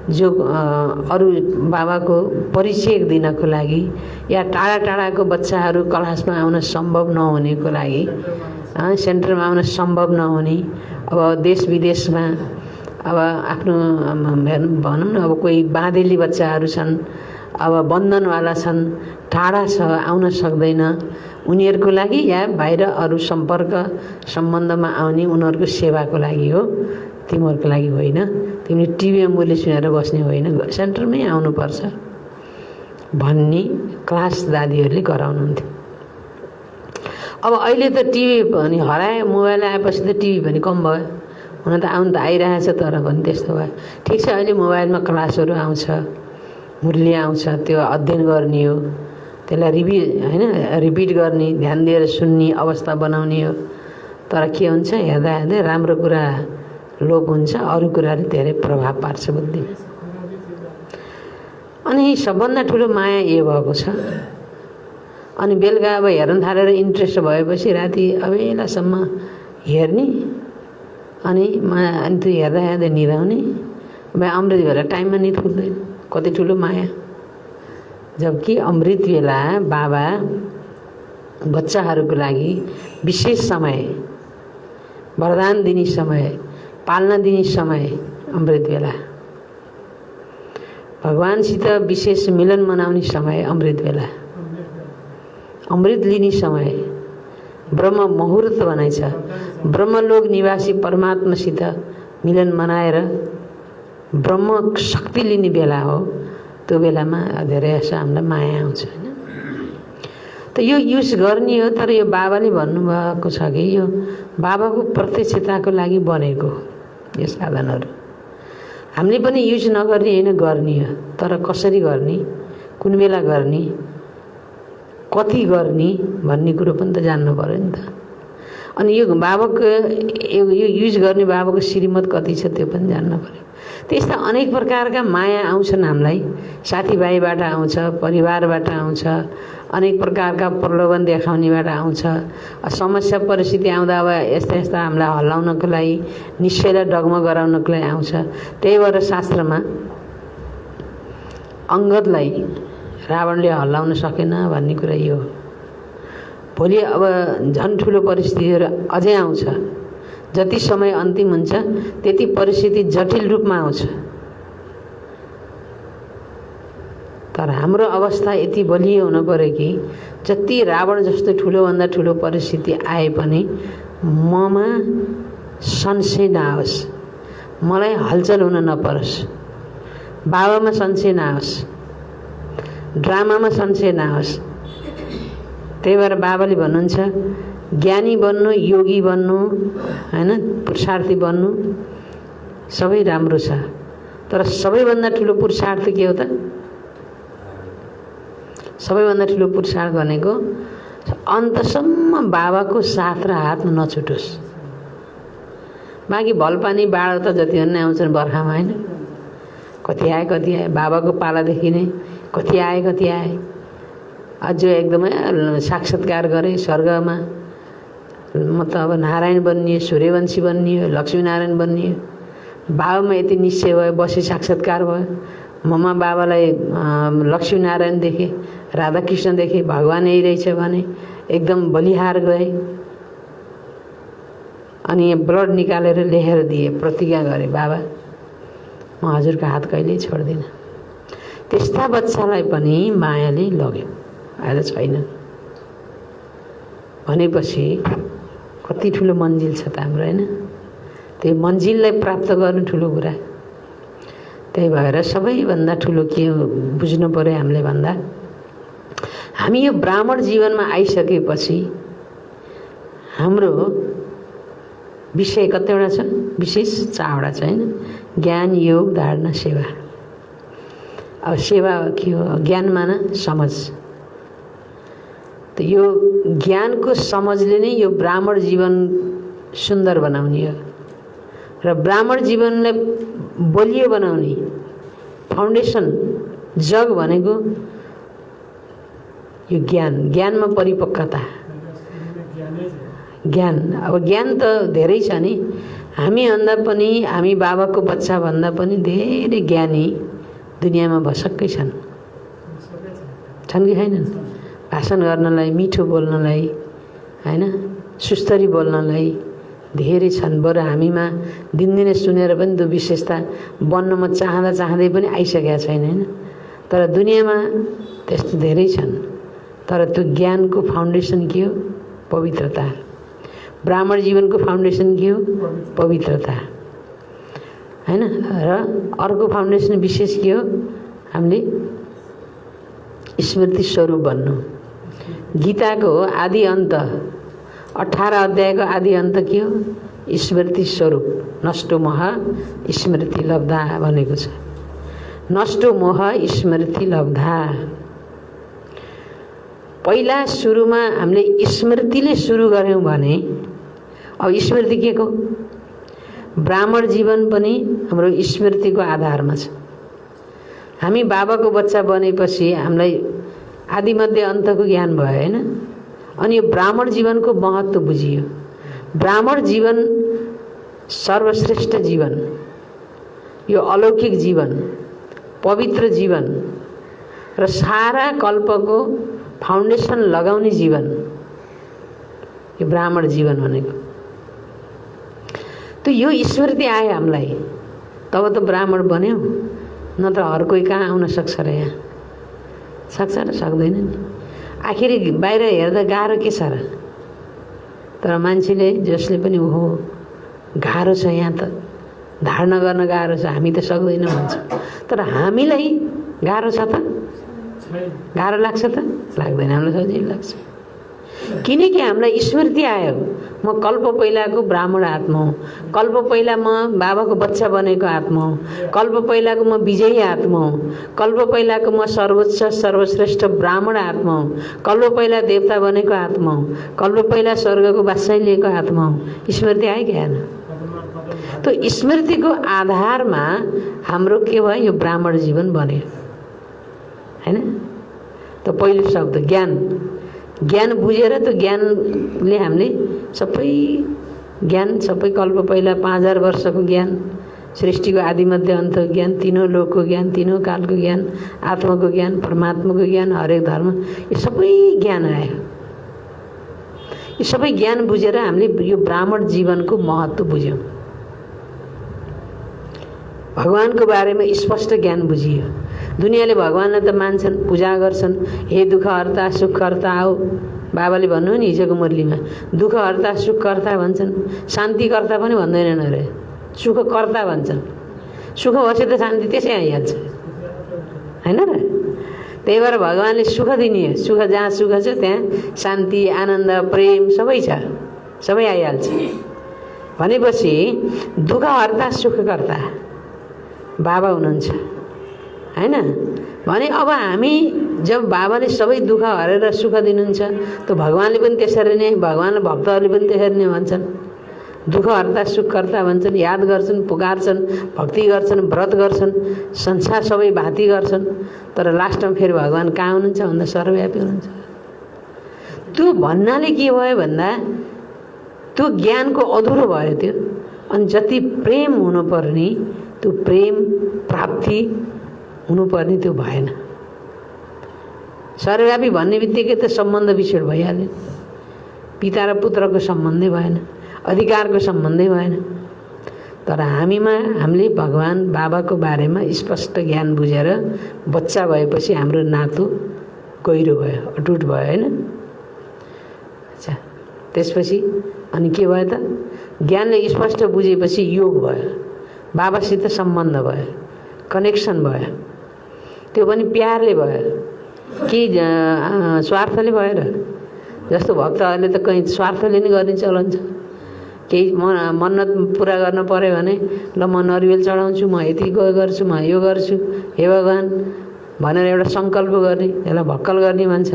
Speaker 1: जो अरू बाबाको परिचय दिनको लागि या टाढा टाढाको बच्चाहरू क्लासमा आउन सम्भव नहुनेको लागि, सेन्टरमा आउन सम्भव नहुने, अब देश विदेशमा अब आफ्नो भनौँ न, अब कोही बाँधेली बच्चाहरू छन्, अब बन्धनवाला छन्, टाढा छ, आउन सक्दैन, उनीहरूको लागि या बाहिर अरू सम्पर्क सम्बन्धमा आउने उनीहरूको सेवाको लागि हो, तिमीहरूको लागि होइन। तिमीले टिभीमा मुरली सुनेर बस्ने होइन, सेन्टरमै आउनुपर्छ भन्ने क्लास दादीहरूले गराउनुहुन्थ्यो। अब अहिले त टिभी पनि हरायो, मोबाइल आएपछि त टिभी पनि कम भयो। हुन त आउनु त आइरहेछ, तर पनि त्यस्तो भयो। ठिक छ, अहिले मोबाइलमा क्लासहरू आउँछ, मुरली आउँछ, त्यो अध्ययन गर्ने हो, त्यसलाई रिपिट गर्ने, ध्यान दिएर सुन्ने अवस्था बनाउने हो। तर के हुन्छ, हेर्दा हेर्दै राम्रो कुरा लोप हुन्छ, अरू कुराले धेरै प्रभाव पार्छ बुद्धिमा। अनि सबभन्दा ठुलो माया यो भएको छ। अनि बेलुका अब हेर्न थालेर इन्ट्रेस्ट भएपछि राति अबेलासम्म हेर्ने, अनि त्यो हेर्दा हेर्दै निदाउने। अमृत बेला टाइममा निद खुल्दैन, कति ठुलो माया। जबकि अमृत बेला बाबा बच्चाहरूको लागि विशेष समय, वरदान दिने समय, पाल्न दिने समय अमृत बेला, भगवानसित विशेष मिलन मनाउने समय अमृत बेला, अमृत लिने समय, ब्रह्म मुहुर्त भनाइछ। ब्रह्मलोक निवासी परमात्मासित मिलन मनाएर ब्रह्म शक्ति लिने बेला हो। त्यो बेलामा धेरै जसो हामीलाई माया आउँछ होइन। त यो युज गर्ने हो। तर यो बाबाले भन्नुभएको छ कि यो बाबाको प्रत्यक्षताको लागि बनेको यो साधनहरू। हामीले पनि युज नगर्ने होइन, गर्ने हो। तर कसरी गर्ने, कुन बेला गर्ने, कति गर्ने भन्ने कुरो पनि त जान्नु पर्यो नि त। अनि यो बाबाको यो युज गर्ने बाबाको श्रीमत कति छ त्यो पनि जान्नु पर्यो। त्यस्ता अनेक प्रकारका माया आउँछन् हामीलाई, साथीभाइबाट आउँछ, परिवारबाट आउँछ, अनेक प्रकारका प्रलोभन देखाउनेबाट आउँछ। समस्या परिस्थिति आउँदा अब यस्ता यस्ता हामीलाई हल्लाउनको लागि, निश्चयलाई डगमग गराउनको लागि आउँछ। त्यही भएर शास्त्रमा अङ्गदलाई रावणले हल्लाउन सकेन भन्ने कुरा यो हो। भोलि अब झन् ठुलो परिस्थितिहरू अझै आउँछ। जति समय अन्तिम हुन्छ त्यति परिस्थिति जटिल रूपमा आउँछ। तर हाम्रो अवस्था यति बलियो हुनु पर्यो कि जति रावण जस्तो ठुलोभन्दा ठुलो परिस्थिति आए पनि ममा संशय नआओस्, मलाई हलचल हुन नपरोस्, बाबामा संशय नआओस्, ड्रामामा संशय नआओस्। त्यही भएर बाबाले भन्नुहुन्छ ज्ञानी बन्नु, योगी बन्नु, हैन, पुरुषार्थी बन्नु सबै राम्रो छ। तर सबैभन्दा ठुलो पुरुषार्थ के हो त? सबैभन्दा ठुलो पुरुषार्थ भनेको अन्तसम्म बाबाको साथ र हातमा नछुटोस्। बाँकी भलपानी बाढ त जति नै आउँछन् बर्खामा होइन, कति आए बाबाको पालादेखि नै कति आए। अझ एकदमै साक्षात्कार गरे स्वर्गमा, म त अब नारायण बन्ने, सूर्यवंशी बन्ने, लक्ष्मीनारायण बन्ने। बाबामा यति निश्चय भयो, बसे साक्षात्कार भयो। ममा बाबालाई लक्ष्मीनारायण देखे, राधाकृष्ण देखे, भगवान यही रहेछ भने एकदम बलिहार गए। अनि ब्लड निकालेर लेखेर दिए, प्रतिज्ञा गरे, बाबा म हजुरको हात कहिल्यै छोड्दिनँ। त्यस्ता बच्चालाई पनि मायाले लग्यो, आज छैन भनेपछि कति ठुलो मन्जिल छ त हाम्रो, होइन? त्यो मन्जिललाई प्राप्त गर्नु ठुलो कुरा। त्यही भएर सबैभन्दा ठुलो के बुझ्नु पर्यो हामीले भन्दा, हामी यो ब्राह्मण जीवनमा आइसकेपछि हाम्रो विषय कतिवटा छ? विशेष 4वटा छ, होइन? ज्ञान, योग, धारणा, सेवा। अब सेवा के हो? ज्ञान माना समझ। त यो ज्ञानको समझले नै यो ब्राह्मण जीवन सुन्दर बनाउने हो र ब्राह्मण जीवनलाई बलियो बनाउने फाउन्डेसन जग भनेको यो ज्ञान। ज्ञानमा परिपक्वता, ज्ञान। अब ज्ञान त धेरै छ नि, हामीभन्दा पनि, हामी बाबाको बच्चा भन्दा पनि धेरै ज्ञानी दुनियाँमा भसक्कै छन् कि छैनन्? भाषण गर्नलाई, मिठो बोल्नलाई, होइन, सुस्तरी बोल्नलाई धेरै छन्। बरु हामीमा दिनदिनै सुनेर पनि त्यो विशेषता बन्न म चाहँदै पनि आइसकेका छैन, होइन? तर दुनियाँमा त्यस्तो धेरै छन्। तर त्यो ज्ञानको फाउन्डेसन के हो? पवित्रता। ब्राह्मण जीवनको फाउन्डेसन के हो? पवित्रता, होइन? र अर्को फाउन्डेसन विशेष के हो? हामीले स्मृति स्वरूप बन्नु। गीताको आदि अन्त 18 अध्यायको आदि अन्त के हो? स्मृति स्वरूप। नष्टो मोह स्मृति लब्धा भनेको छ। नष्टो मोह स्मृति लब्धा। पहिला सुरुमा हामीले स्मृतिले सुरु गऱ्यौँ भने अब स्मृति के को? ब्राह्मण जीवन पनि हाम्रो स्मृतिको आधारमा छ। हामी बाबाको बच्चा बनेपछि हामीलाई आदिमध्ये अन्तको ज्ञान भयो, होइन? अनि यो ब्राह्मण जीवनको महत्त्व बुझियो। ब्राह्मण जीवन सर्वश्रेष्ठ जीवन, यो अलौकिक जीवन, पवित्र जीवन र सारा कल्पको फाउन्डेसन लगाउने जीवन, यो ब्राह्मण जीवन भनेको। त यो स्मृति आयो हामीलाई, तब त ब्राह्मण बन्यौँ, नत्र हर कोही कहाँ आउन सक्छ र? यहाँ सक्छ र? सक्दैन नि। आखिरी बाहिर हेर्दा गाह्रो के छ र? तर मान्छेले जसले पनि ओहो गाह्रो छ, यहाँ त धारणा गर्न गाह्रो छ, हामी त सक्दैनौँ भन्छ। तर हामीलाई गाह्रो छ त? गाह्रो लाग्छ त? लाग्दैन, हामीलाई सजिलो लाग्छ। किनकि हामीलाई स्मृति आयो, म कल्प पहिलाको ब्राह्मण आत्मा हुँ, कल्प पहिला म बाबाको बच्चा बनेको आत्मा हुँ, कल्प पहिलाको म विजयी आत्मा हुँ, कल्प पहिलाको म सर्वोच्च सर्वश्रेष्ठ ब्राह्मण आत्मा हुँ, कल्प पहिला देवता बनेको आत्मा हुँ, कल्प पहिला स्वर्गको बादशाही लिएको आत्मा हुँ। स्मृति आयो कि आएन? त स्मृतिको आधारमा हाम्रो के भयो? यो ब्राह्मण जीवन बन्यो, होइन? त पहिलो शब्द ज्ञान। ज्ञान बुझेर त ज्ञानले हामीले सबै ज्ञान, सबै कल्प पहिला 5000 वर्षको ज्ञान, सृष्टिको आदिमध्ये अन्तको ज्ञान, तीनों लोकको ज्ञान, तीनों कालको ज्ञान, आत्माको ज्ञान, परमात्माको ज्ञान, हरेक धर्म, यो सबै ज्ञान आयो। यो सबै ज्ञान बुझेर हामीले यो ब्राह्मण जीवनको महत्त्व बुझ्यौँ। भगवानको बारेमा स्पष्ट ज्ञान बुझियो। दुनियाँले भगवानलाई त मान्छन्, पूजा गर्छन्, हे दुःखहर्ता सुखहर्ता आओ। बाबाले भन्नु नि हिजोको मुरलीमा, दुःखहर्ता सुखकर्ता भन्छन्, शान्तिकर्ता पनि भन्दैनन् अरे, सुखकर्ता भन्छन्। सुख भएपछि त शान्ति त्यसै आइहाल्छ, होइन र? त्यही भएर भगवानले सुख दिने हो। सुख जहाँ सुख छ त्यहाँ शान्ति, आनन्द, प्रेम सबै छ, सबै आइहाल्छ। भनेपछि दुःखहर्ता सुखकर्ता बाबा हुनुहुन्छ, होइन? भने अब हामी जब बाबाले सबै दुःख हरेर सुख दिनुहुन्छ, त भगवानले पनि त्यसरी नै, भगवानले भक्तहरूले पनि त्यसरी नै भन्छन्, दुःखहर्ता सुखकर्ता भन्छन्, याद गर्छन्, पुकार्छन्, भक्ति गर्छन्, व्रत गर्छन्, संसार सबै भाती गर्छन्। तर लास्टमा फेरि भगवान कहाँ हुनुहुन्छ भन्दा सर्वव्यापी हुनुहुन्छ। त्यो भन्नाले के भयो भन्दा त्यो ज्ञानको अधुरो भयो त्यो। अनि जति प्रेम हुनुपर्ने त्यो प्रेम प्राप्ति हुनुपर्ने त्यो भएन। सर्वव्यापी भन्ने बित्तिकै त सम्बन्ध विच्छेद भइहाल्यो। पिता र पुत्रको सम्बन्धै भएन, अधिकारको सम्बन्धै भएन। तर हामीले भगवान बाबाको बारेमा स्पष्ट ज्ञान बुझेर बच्चा भएपछि हाम्रो नातो गहिरो भयो, अटुट भयो हैन। अच्छा, त्यसपछि अनि के भयो त? ज्ञानले स्पष्ट बुझेपछि योग भयो, बाबासित सम्बन्ध भयो, कनेक्सन भयो। त्यो पनि प्यारले भयो, कि स्वार्थले भएर। जस्तो भक्तहरूले त कहीँ स्वार्थले नै गर्ने चलन छ। केही मन्नत पुरा गर्न पर्यो भने ल म नरिवल चढाउँछु, म यति गर्छु, म यो गर्छु हे भगवान भनेर एउटा सङ्कल्प गर्ने, यसलाई भक्कल गर्ने भन्छ।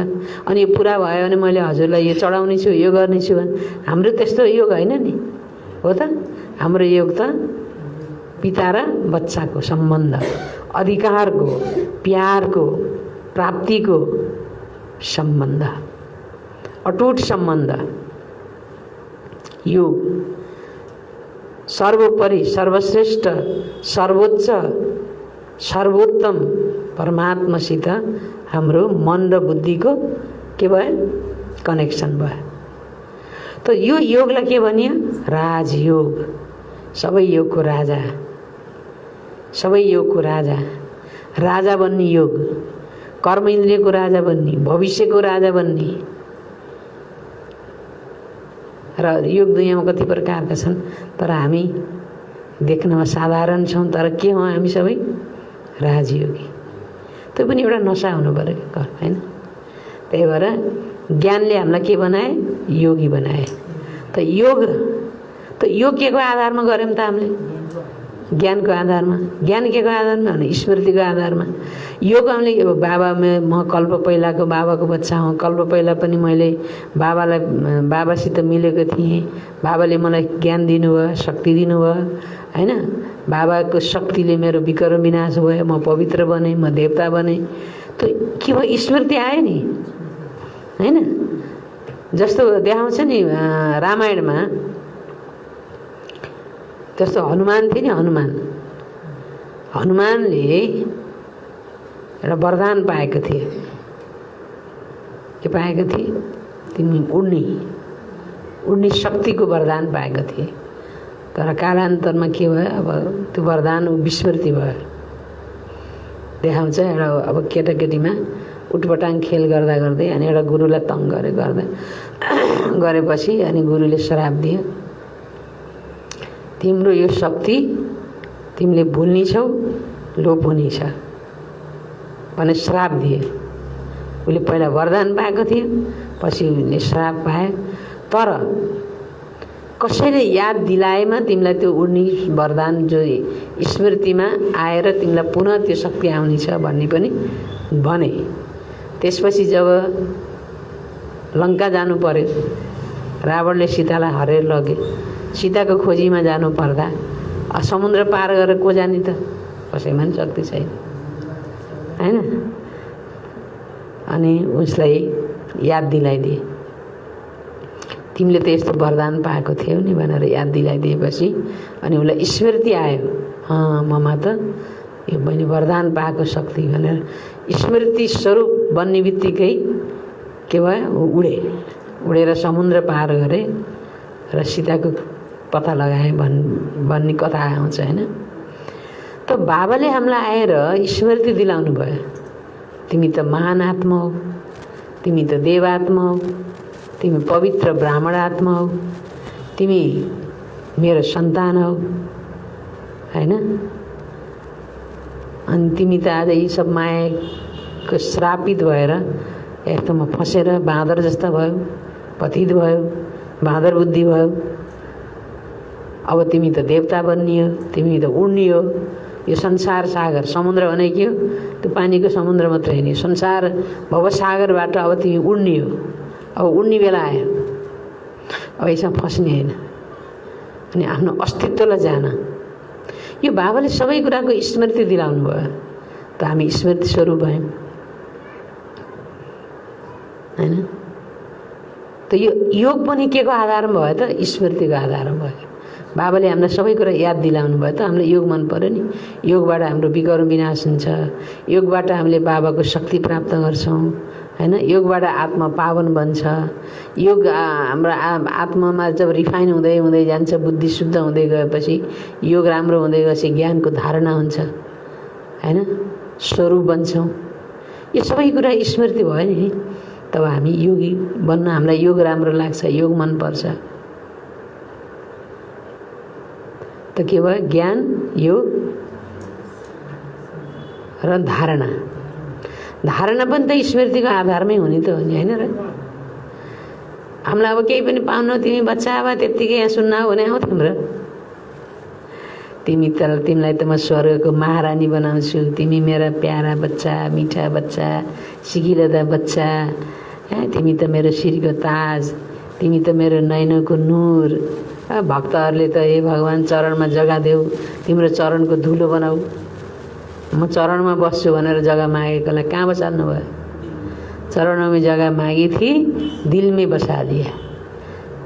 Speaker 1: अनि यो पुरा भयो भने मैले हजुरलाई यो चढाउने छु, यो गर्ने छु भने हाम्रो त्यस्तो योग होइन नि, हो त? हाम्रो योग त पिता र बच्चाको सम्बन्ध, अधिकारको, प्यारको, प्राप्तिको सम्बन्ध, अटुट सम्बन्ध। यो सर्वोपरि, सर्वश्रेष्ठ, सर्वोच्च, सर्वोत्तम परमात्मासित हाम्रो मन र बुद्धिको के भयो? कनेक्सन भयो। त यो योगलाई के भनियो? राजयोग। सबै योगको राजा, सबै योगको राजा। राजा बन्ने योग, कर्म इन्द्रियको राजा बन्ने, भविष्यको राजा बन्ने। र योग दुनियाँमा कति प्रकारका छन्, तर हामी देख्नमा साधारण छौँ, तर के हौँ हामी सबै? राजयोगी। त्यो पनि एउटा नसा हुनु पर्यो हैन? त्यही भएर ज्ञानले हामीलाई के बनाए? योगी बनाए। त योग के को आधारमा गऱ्यौँ त हामीले? ज्ञानको आधारमा। ज्ञान के को आधारमा? भने स्मृतिको आधारमा। योग हामीले बाबा म कल्प पहिलाको बाबाको बच्चा हुँ, कल्प पहिला पनि मैले बाबासित मिलेको थिएँ, बाबाले मलाई ज्ञान दिनुभयो, शक्ति दिनुभयो हैन? बाबाको शक्तिले मेरो विकार विनाश भयो, म पवित्र बने, म देवता बने। त के भयो? स्मृति आयो नि हैन? जस्तो देखाउँछ नि रामायणमा, जस्तो हनुमान थिए नि, हनुमानले एउटा वरदान पाएको थिए। के पाएको थिए? तिमी उड्ने शक्तिको वरदान पाएको थिए। तर कालान्तरमा के भयो? अब त्यो वरदान विस्मृति भयो। देखाउँछ एउटा अब केटाकेटीमा उटपटाङ खेल गर्दा गर्दै अनि एउटा गुरुलाई तङ गरेपछि अनि गुरुले श्राप दियो, तिम्रो यो शक्ति तिमीले भुल्ने छौ, लोप हुनेछ भने श्राप दिए। उसले पहिला वरदान पाएको थियो, पछि उसले श्राप पाए। तर कसैले याद दिलाएमा तिमीलाई त्यो उड्ने वरदान जो स्मृतिमा आएर तिमीलाई पुनः त्यो शक्ति आउनेछ भन्ने पनि भने। त्यसपछि जब लङ्का जानु पर्यो, रावणले सीतालाई हरेर लगे, सीताको खोजीमा जानु पर्दा समुद्र पार गरेर को जाने त? कसैमा पनि शक्ति छैन हैन? अनि उसलाई याद दिलाइदिए, तिमीले त यस्तो वरदान पाएको थियौ नि भनेर याद दिलाइदिएपछि अनि उसलाई स्मृति आयो, ममा त यो मैले वरदान पाएको शक्ति भनेर स्मृति स्वरूप बन्ने बित्तिकै के भयो? उडेर समुद्र पार गरे र सीताको पत्ता लगाए भन्ने कथा आउँछ हैन? त बाबाले हामीलाई आएर स्मृति दिलाउनु भयो, तिमी त महान आत्मा हो, तिमी त देवात्मा हो, तिमी पवित्र ब्राह्मण आत्मा हो, तिमी मेरो सन्तान हो हैन? अनि तिमी त आज यी सब मायाको श्रापित भएर यस्तोमा फसेर बाँदर जस्ता भयो, पतित भयो, बाँदर बुद्धि भयो। अब तिमी त देवता बन्नी हो, तिमी त उड्नी हो। यो संसार सागर, समुद्र भने के हो? त्यो पानीको समुद्र मात्रै होइन, संसार भवसागरबाट अब तिमी उड्नी हो। अब उड्ने बेला आयो, अब यसमा फस्ने होइन, अनि आफ्नो अस्तित्वलाई जान। यो बाबाले सबै कुराको स्मृति दिलाउनु भयो, त हामी स्मृति स्वरूप भयौँ हैन? त यो योग पनि के को आधारमा भयो त? स्मृतिको आधारमा भयो। बाबाले हामीलाई सबै कुरा याद दिलाउनु भयो त हामीलाई योग मन पर्यो नि योगबाट हाम्रो विकर्म विनाश हुन्छ योगबाट हामीले बाबाको शक्ति प्राप्त गर्छौँ हैन योगबाट आत्मा पावन बन्छ योग हाम्रो आत्मामा जब रिफाइन हुँदै हुँदै जान्छ बुद्धि शुद्ध हुँदै गएपछि योग राम्रो हुँदै गएपछि ज्ञानको धारणा हुन्छ हैन स्वरूप बन्छौँ यो सबै कुरा स्मृति भयो नि तब हामी योगी बन्न हामीलाई योग राम्रो लाग्छ योग मन पर्छ त के भयो ज्ञान योग र धारणा धारणा पनि त स्मृतिको आधारमै हुने त हो नि हैन र हामीलाई अब केही पनि पाउनु तिमी बच्चा अब त्यत्तिकै यहाँ सुन्न भने आउँथ्यौँ र तिमीलाई त म स्वर्गको महारानी बनाउँछु तिमी मेरा प्यारा बच्चा मिठा बच्चा सिकिलदा बच्चा तिमी त मेरो शिरको ताज तिमी त मेरो नैनको नूर भक्तहरूले त हे भगवान चरणमा जग्गा देऊ तिम्रो चरणको धुलो बनाऊ म चरणमा बस्छु भनेर जग्गा मागेकोलाई कहाँ बसाल्नु भयो चरणों में जगह मागी थी दिल में बसा दिया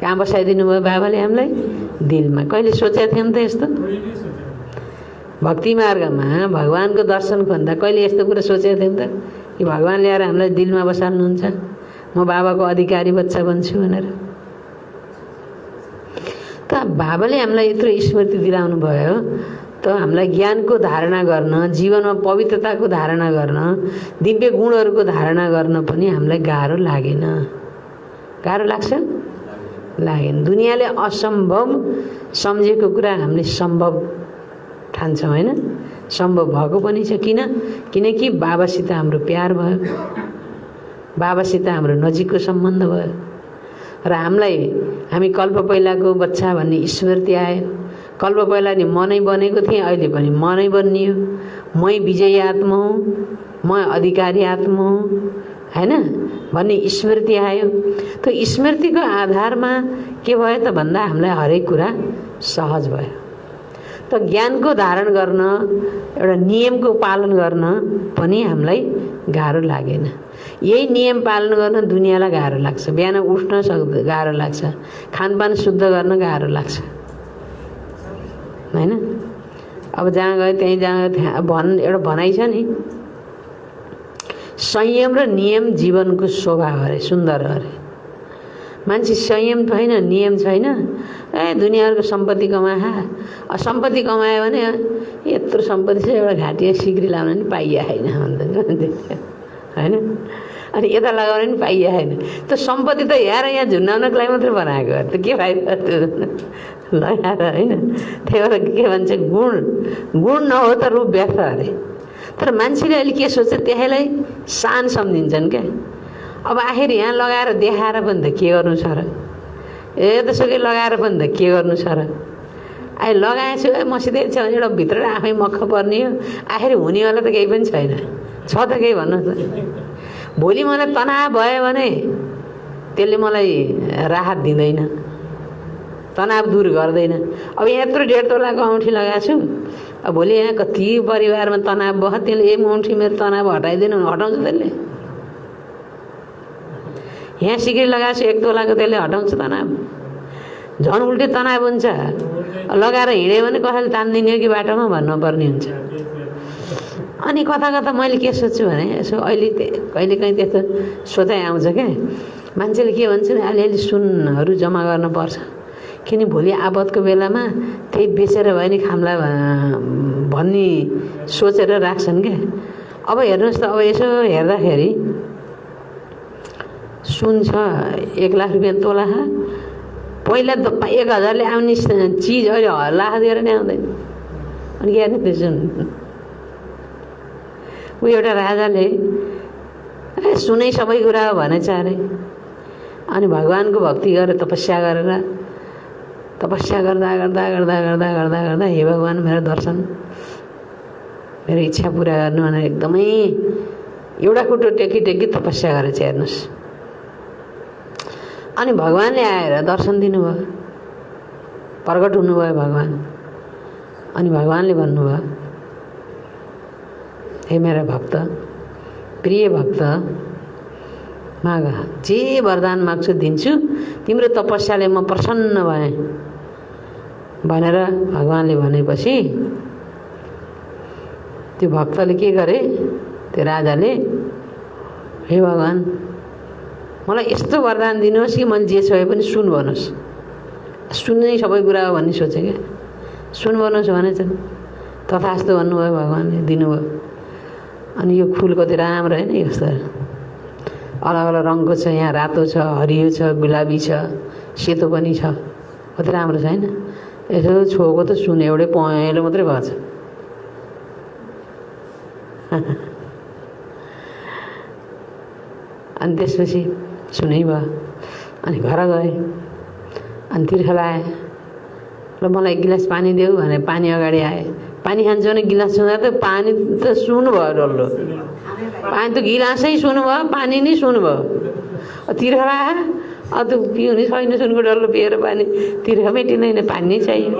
Speaker 1: कहाँ बसाइदिनु भयो बाबाले हामीलाई दिलमा कहिले सोचेका थियौँ त यस्तो भक्ति मार्गमा भगवानको दर्शन भन्दा कहिले यस्तो कुरा सोचेका थियौँ त कि भगवान ल्याएर हामीलाई दिलमा बसाल्नुहुन्छ म बाबाको अधिकारी बच्चा बन्छु भनेर त बाबाले हामीलाई यत्रो स्मृति दिलाउनु भयो त हामीलाई ज्ञानको धारणा गर्न जीवनमा पवित्रताको धारणा गर्न दिव्य गुणहरूको धारणा गर्न पनि हामीलाई गाह्रो लागेन गाह्रो लाग्छ लागेन दुनियाँले असम्भव सम्झेको कुरा हामीले सम्भव ठान्छौँ हैन सम्भव भएको पनि छ किनकि बाबासित हाम्रो प्यार भयो बाबासित हाम्रो नजिकको सम्बन्ध भयो र हामी कल्प पहिलाको बच्चा भन्ने स्मृति आयो कल्प पहिला नि मनै बनेको थिएँ अहिले पनि मनै बनियो मै विजयी आत्मा हुँ म अधिकारी आत्मा हुँ हैन भन्ने स्मृति आयो त्यो स्मृतिको आधारमा के भयो त भन्दा हामीलाई हरेक कुरा सहज भयो त ज्ञानको धारण गर्न एउटा नियमको पालन गर्न पनि हामीलाई गाह्रो लागेन यही नियम पालन गर्न दुनियाँलाई गाह्रो लाग्छ बिहान उठ्न सक्दै गाह्रो लाग्छ खानपान शुद्ध गर्न गाह्रो लाग्छ हैन अब जहाँ गए त्यहीँ जहाँ एउटा भनाइ छ नि संयम र नियम जीवनको शोभा अरे सुन्दर अरे मान्छे संयम छैन नियम छैन दुनियाँको सम्पत्ति कमाए सम्पत्ति कमायो भने यत्रो सम्पत्ति छ एउटा घाँटिया सिक्री लाउन नि पाइया छैन हैन अनि यता लगाउन नि पाइया छैन त्यो सम्पत्ति त यहाँ झुन्डाउनको लागि मात्रै बनाएको त के फाइदा लगाएर हैन त्यही भएर के भन्छ गुण नहो त रूप व्यर्थ अरे तर मान्छेले अहिले के सोच्छ त्यसैलाई सान सम्झिन्छन् क्या अब आखिर यहाँ लगाएर देखाएर पनि त के गर्नु छ र त्यसोकै लगाएर पनि त के गर्नु छ र अहिले लगाएछु मसितै छ भने एउटा भित्र आफै मक्ख पर्ने हो आखिर हुनेवाला त केही पनि छैन छ त केही भन्नु त भोलि मलाई तनाव भयो भने त्यसले मलाई राहत दिँदैन तनाव दूर गर्दैन अब यत्रो 1.5 तोलाको औँठी लगाएको छु अब भोलि यहाँ कति परिवारमा तनाव भयो त्यसले एक औँठी मेरो तनाव हटाइदिनु हटाउँछ त्यसले यहाँ सिक्री लगाएको छु 1 तोलाको त्यसले हटाउँछ तनाव झन् उल्टे तनाव हुन्छ लगाएर हिँड्यो भने कसैले तान्दिने हो कि बाटोमा भन्नुपर्ने हुन्छ अनि कता कता मैले के सोच्छु भने यसो अहिले कहिलेकाहीँ त्यस्तो सोचाइ आउँछ क्या मान्छेले के भन्छ नि अलिअलि सुनहरू जम्मा गर्नुपर्छ किन भोलि आपतको बेलामा त्यही बेचेर भयो नि खाम्ला भन्ने सोचेर राख्छन् क्या अब हेर्नुहोस् त अब यसो हेर्दाखेरि सुन छ 1 लाख रुपियाँ तोला पहिला त 1000ले आउने चिज अहिले लाख दिएर नै आउँदैन अनि के हेर्ने त्यो सुन ऊ एउटा राजाले सुनै सबै कुरा हो भनेछ अरे अनि भगवानको भक्ति गरेर तपस्या गर्दा गर्दा हे भगवान मेरो दर्शन मेरो इच्छा पुरा गर्नु भनेर एकदमै एउटा कुटो टेकी तपस्या गरेछ हेर्नुहोस् अनि भगवानले आएर दर्शन दिनुभयो प्रकट हुनुभयो भगवान अनि भगवानले भन्नुभयो हे मेरा भक्त प्रिय भक्त माग जे वरदान माग्छु दिन्छु तिम्रो तपस्याले म प्रसन्न भएँ भनेर भगवानले भनेपछि त्यो भक्तले के गरे, त्यो राजाले, हे भगवान मलाई यस्तो वरदान दिनुहोस् कि मैले जे छ पनि सुन भन्नुहोस्, सुन्नै सबै कुरा हो भन्ने सोचे क्या। सुन भन्नुहोस् भनेछ, तथास्तु भन्नुभयो भगवानले, दिनुभयो। अनि यो फुल कति राम्रो होइन, यस्तो अलग अलग रङको छ, यहाँ रातो छ, हरियो छ, गुलाबी छ, सेतो पनि छ, कति राम्रो छ होइन। यसो छोको त सुन एउटै पहेँलो मात्रै भएको छ। अनि त्यसपछि सुनै भयो। अनि घर गए, अनि तिर्खा लाए, ल मलाई एक गिलास पानी देऊ भने पानी अगाडि आए। पानी खान्छु भने गिलास छुँदा त पानी त सुन भयो डल्लो, पानी त गिलासै सुन भयो, पानी नै सुन भयो। तिर्खा लाए, अब त पिउने छैन सुनको डल्लो पिएर पानी, तिर्खा मेटिँदैन, पानी नै चाहियो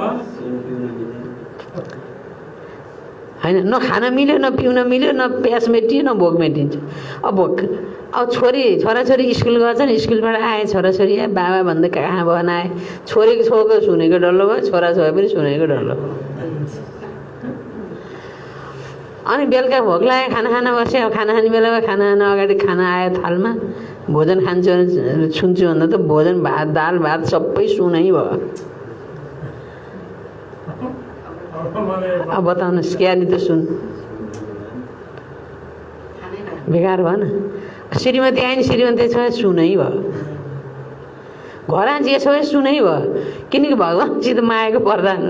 Speaker 1: होइन। न खान मिल्यो, न पिउन मिल्यो, न प्यास मेटियो, न भोक मेटिन्छ। अब छोराछोरी स्कुल गएछन्, स्कुलबाट आए छोराछोरी आए, बाबा भन्दै कहाँ बनाए, छोरीको छोको सुनेको डल्लो भयो, छोरा छोरा पनि सुनेको डल्लो। अनि बेलुका भोक लाग्यो, खाना खान बस्यो। अब खाना खाने बेलामा खाना खान अगाडि खाना आयो थालमा, भोजन खान्छु भने छुन्छु भन्दा त भोजन भात दाल भात सबै सुनै भयो। अब बताउनुहोस् क्या नि त सुन बेकार भएन। श्रीमती आइन्, श्रीमती छ सुनै भयो, घर जे छ सुनै भयो, किनकि भगवानसित मायाको प्रधान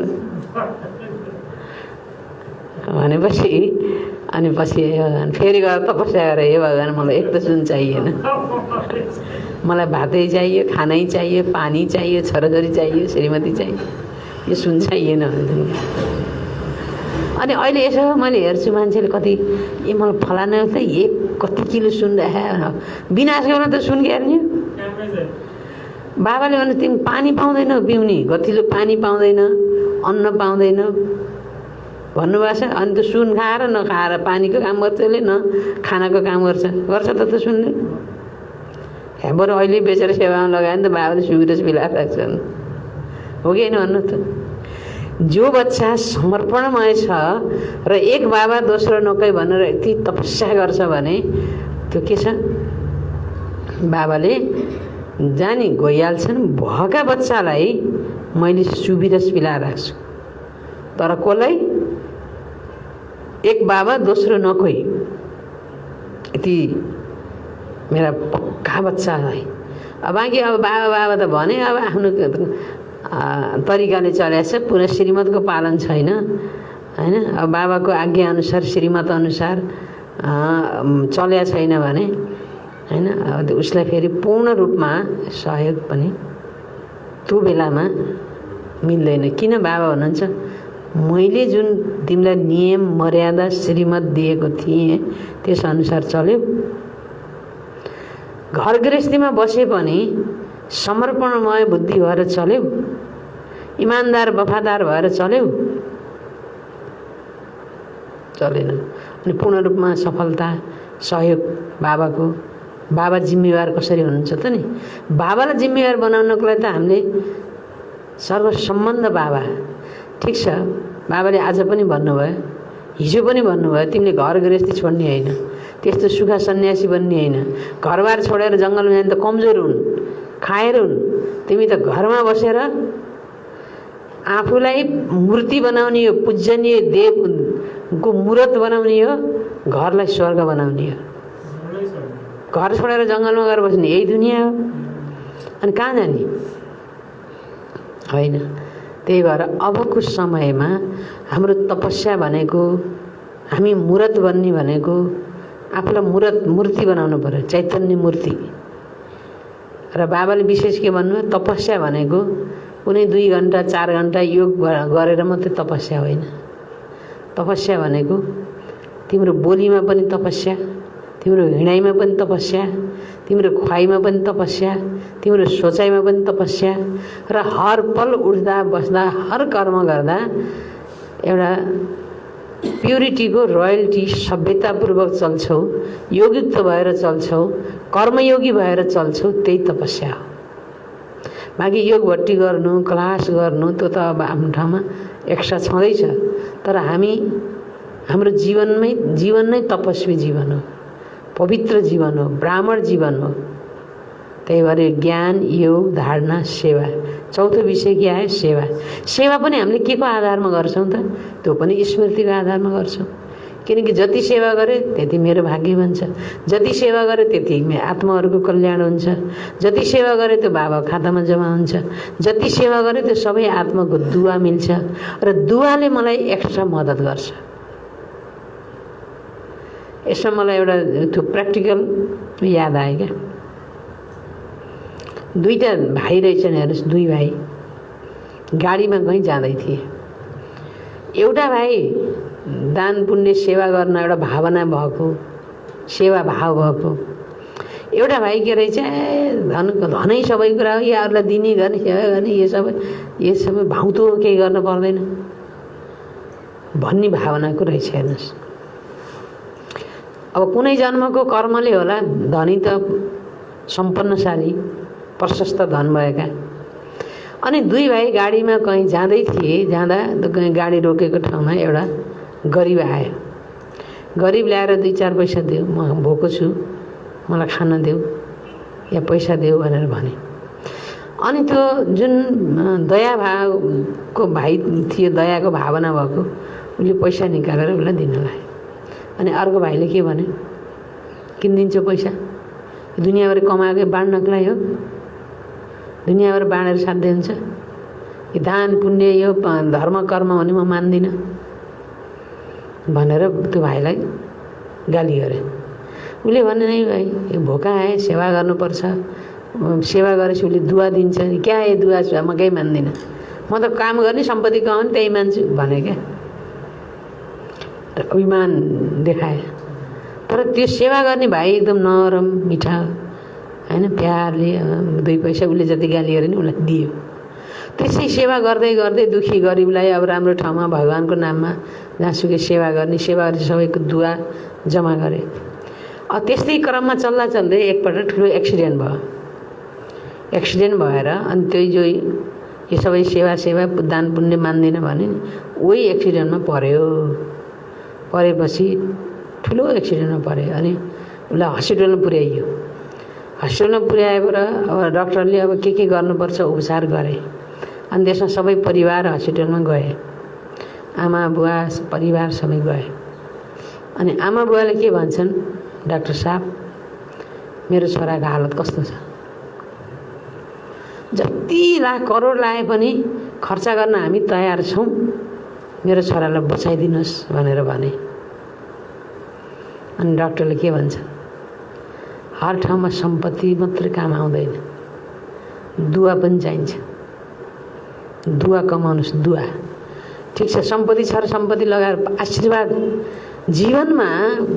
Speaker 1: भनेपछि अनि पछि भगवान फेरि गएर तपस्या गरे, हे भगवान मलाई एक त सुन चाहिएन, मलाई भातै चाहियो, खानै चाहियो, पानी चाहियो, छोराछोरी चाहियो, श्रीमती चाहियो, यो सुन चाहिएन। अनि अहिले यसो मैले हेर्छु मान्छेले कति ए मलाई फलाना त एक कति किलो सुन राख्यो, विनाश गर्न त सुन हेर्ने। बाबाले भने तिमी पानी पाउँदैनौ पिउने, गतिलो पानी पाउँदैन, अन्न पाउँदैन भन्नुभएको छ। अनि त सुन खाएर नखाएर पानीको काम गर्छ यसले, न खानाको काम गर्छ त सुनले। बरु अहिले बेचेर सेवामा लगायो भने त बाबाले सुविरस मिलाएर राख्छन्, हो कि होइन भन्नु त। जो बच्चा समर्पणमय छ र एक बाबा दोस्रो नोकै भनेर यति तपस्या गर्छ भने त्यो के छ, बाबाले जानी गइहाल्छन्। भएका बच्चालाई मैले सुविरस पिलाएर राख्छु, तर कसलाई, एक बाबा दोस्रो नकोही, यति मेरा पक्का बच्चालाई। अब बाँकी अब बाबा त भने अब आफ्नो तरिकाले चलेछ, पुरा श्रीमतको पालन छैन होइन। अब बाबाको आज्ञा अनुसार श्रीमत अनुसार चल्या छैन भने होइन, अब उसलाई फेरि पूर्ण रूपमा सहयोग पनि त्यो बेलामा मिल्दैन। किन बाबा भन्नुहुन्छ, मैले जुन तिमीलाई नियम मर्यादा श्रीमत दिएको थिएँ त्यस अनुसार चल्यो। घर गृहस्थीमा बसे पनि समर्पणमय बुद्धि भएर चल्यो, इमान्दार वफादार भएर चल्यो, चलेन। अनि पूर्ण रूपमा सफलता सहयोग बाबाको। बाबा जिम्मेवार कसरी हुनुहुन्छ त नि, बाबालाई जिम्मेवार बनाउनको लागि त हामीले सर्वसम्बन्ध बाबा, ठिक छ। बाबाले आज पनि भन्नुभयो, हिजो पनि भन्नुभयो, तिमीले घर गृहस्थी छोड्ने होइन, त्यस्तो सुखा सन्यासी बन्ने होइन। घरबार छोडेर जङ्गलमा जाने त कमजोर हुन्, खाएर हुन्। तिमी त घरमा बसेर आफूलाई मूर्ति बनाउने हो, पूजनीय देवको मूर्त बनाउने हो, घरलाई स्वर्ग बनाउने हो। घर छोडेर जङ्गलमा गएर बस्ने यही दुनियाँ हो, अनि कहाँ जाने होइन। त्यही भएर अबको समयमा हाम्रो तपस्या भनेको, हामी मूर्त बन्ने भनेको आफूलाई मूर्ति बनाउनु पर्यो, चैतन्य मूर्ति। र बाबाले विशेष के भन्नुभयो, तपस्या भनेको कुनै 2 घन्टा 4 घन्टा योग गरेर मात्रै तपस्या होइन। तपस्या भनेको तिम्रो बोलीमा पनि तपस्या, तिम्रो हिँडाइमा पनि तपस्या, तिम्रो खुवाइमा पनि तपस्या, तिम्रो सोचाइमा पनि तपस्या, र हर पल उठ्दा बस्दा हर कर्म गर्दा एउटा प्युरिटीको रोयल्टी सभ्यतापूर्वक चल्छौ, योगयुक्त भएर चल्छौ, कर्मयोगी भएर चल्छौ, त्यही तपस्या हो। बाँकी योगभट्टी गर्नु, क्लास गर्नु त्यो त अब आफ्नो ठाउँमा एक्स्ट्रा छँदैछ, तर हाम्रो जीवन नै तपस्वी जीवन हो, पवित्र जीवन हो, ब्राह्मण जीवन हो। त्यही भएर ज्ञान, योग, धारणा, सेवा, चौथो विषय के आयो? सेवा। सेवा पनि हामीले के को आधारमा गर्छौँ त? त्यो पनि स्मृतिको आधारमा गर्छौँ। किनकि जति सेवा गरे त्यति मेरो भाग्य बन्छ, जति सेवा गरे त्यति आत्माहरूको कल्याण हुन्छ, जति सेवा गरे त्यो बाबा खातामा जम्मा हुन्छ, जति सेवा गरे त्यो सबै आत्माको दुआ मिल्छ र दुआले मलाई एक्स्ट्रा मद्दत गर्छ। यसमा मलाई एउटा त्यो प्र्याक्टिकल याद आयो क्या। दुईटा भाइ रहेछन्, हेर्नुहोस्, दुई भाइ गाडीमा कहीँ जाँदै थिए। एउटा भाइ दान पुण्य सेवा गर्न एउटा भावना भएको, सेवा भाव भएको, एउटा भाइ के रहेछ, धनै सबै कुरा हो, यहाँहरूलाई दिने गर्ने सेवा गर्ने, यो सबै भाउतो केही गर्न पर्दैन भन्ने भावनाको रहेछ। हेर्नुहोस्, अब कुनै जन्मको कर्मले होला, धनी त सम्पन्नशाली प्रशस्त धन भएका। अनि दुई भाइ गाडीमा कहीँ जाँदै थिए, जाँदा कहीँ गाडी रोकेको ठाउँमा एउटा गरिब आयो। गरिब ल्याएर 2-4 पैसा देऊ, म भोको छु, मलाई खान देऊ या पैसा देऊ भनेर भने। अनि त्यो जुन दया भावको भाइ थियो, दयाको भावना भएको, उसले पैसा निकालेर उसलाई दिन लाग्यो। अनि अर्को भाइले के भन्यो? किनिदिन्छु पैसा, दुनियाँभरि कमाएकै बाँड्नको लागि हो, दुनियाँभरि बाँडेर साध्य हुन्छ? यो दान पुण्य, यो धर्म कर्म भने म मान्दिनँ भनेर त्यो भाइलाई गाली गरे। उसले भने, नै भाइ, यो भोका आए, सेवा गर्नुपर्छ, सेवा गरेपछि उसले दुआ दिन्छ, क्या यो दुआ छ, म केही मान्दिनँ, म त काम गर्ने, सम्पत्ति कमाउने, त्यही मान्छु भने क्या। र अभिमान देखाए। तर त्यो सेवा गर्ने भाइ एकदम नरम मिठा, होइन, प्यारले 2 पैसा उसले जति गाली गरे नि उसलाई दियो। त्यसै सेवा गर्दै गर्दै दुखी गरिबलाई अब राम्रो ठाउँमा भगवानको नाममा जहाँसुकै सेवा गर्ने, सेवा गरेर सबैको दुआ जम्मा गरे। त्यस्तै क्रममा चल्दा चल्दै एकपल्ट ठुलो एक्सिडेन्ट भयो। एक्सिडेन्ट भएर अनि त्यही जो यो सबै सेवा दान पुण्य मान्दिनँ भने उही एक्सिडेन्टमा पर्यो। परेपछि ठुलो एक्सिडेन्टमा पर्यो। अनि उसलाई हस्पिटलमा पुर्याइयो। हस्पिटलमा पुर्याएर अब डक्टरले अब के गर्नुपर्छ उपचार गरे। अनि त्यसमा सबै परिवार हस्पिटलमा गए, आमा बुवा परिवार सबै गए। अनि आमा बुवाले के भन्छन्, डाक्टर साहब मेरो छोराको हालत कस्तो छ, जति लाख करोड लाए पनि खर्च गर्न हामी तयार छौँ, मेरो छोरालाई बचाइदिनुहोस् भनेर भने। अनि डाक्टरले के भन्छ, हर ठाउँमा सम्पत्ति मात्रै काम आउँदैन, दुआ पनि चाहिन्छ, दुआ कमाउनुहोस्, दुआ। ठिक छ, सम्पत्ति छ र सम्पत्ति लगाएर आशीर्वाद जीवनमा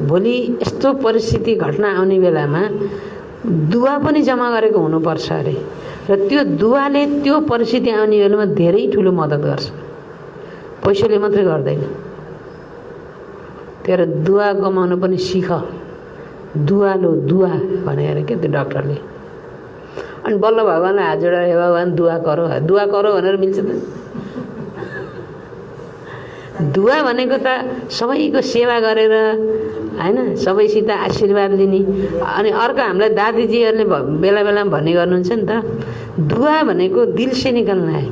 Speaker 1: भोलि यस्तो परिस्थिति घटना आउने बेलामा दुआ पनि जम्मा गरेको हुनुपर्छ अरे। र त्यो दुआले त्यो परिस्थिति आउने बेलामा धेरै ठुलो मद्दत गर्छ, पैसाले मात्रै गर्दैन। तर दुआ कमाउनु पनि सिक, दुआ लो दुआ भनेर के त्यो डाक्टरले। अनि बल्ल भगवान्लाई हात जोडेर, हे भगवान् दुआ करो भनेर मिल्छ त? दुआ भनेको त सबैको सेवा गरेर, होइन, सबैसित आशीर्वाद लिने। अनि अर्को हामीलाई दादीजीहरूले बेला बेलामा भन्ने गर्नुहुन्छ नि त, दुआ भनेको दिल से निकल्ना है।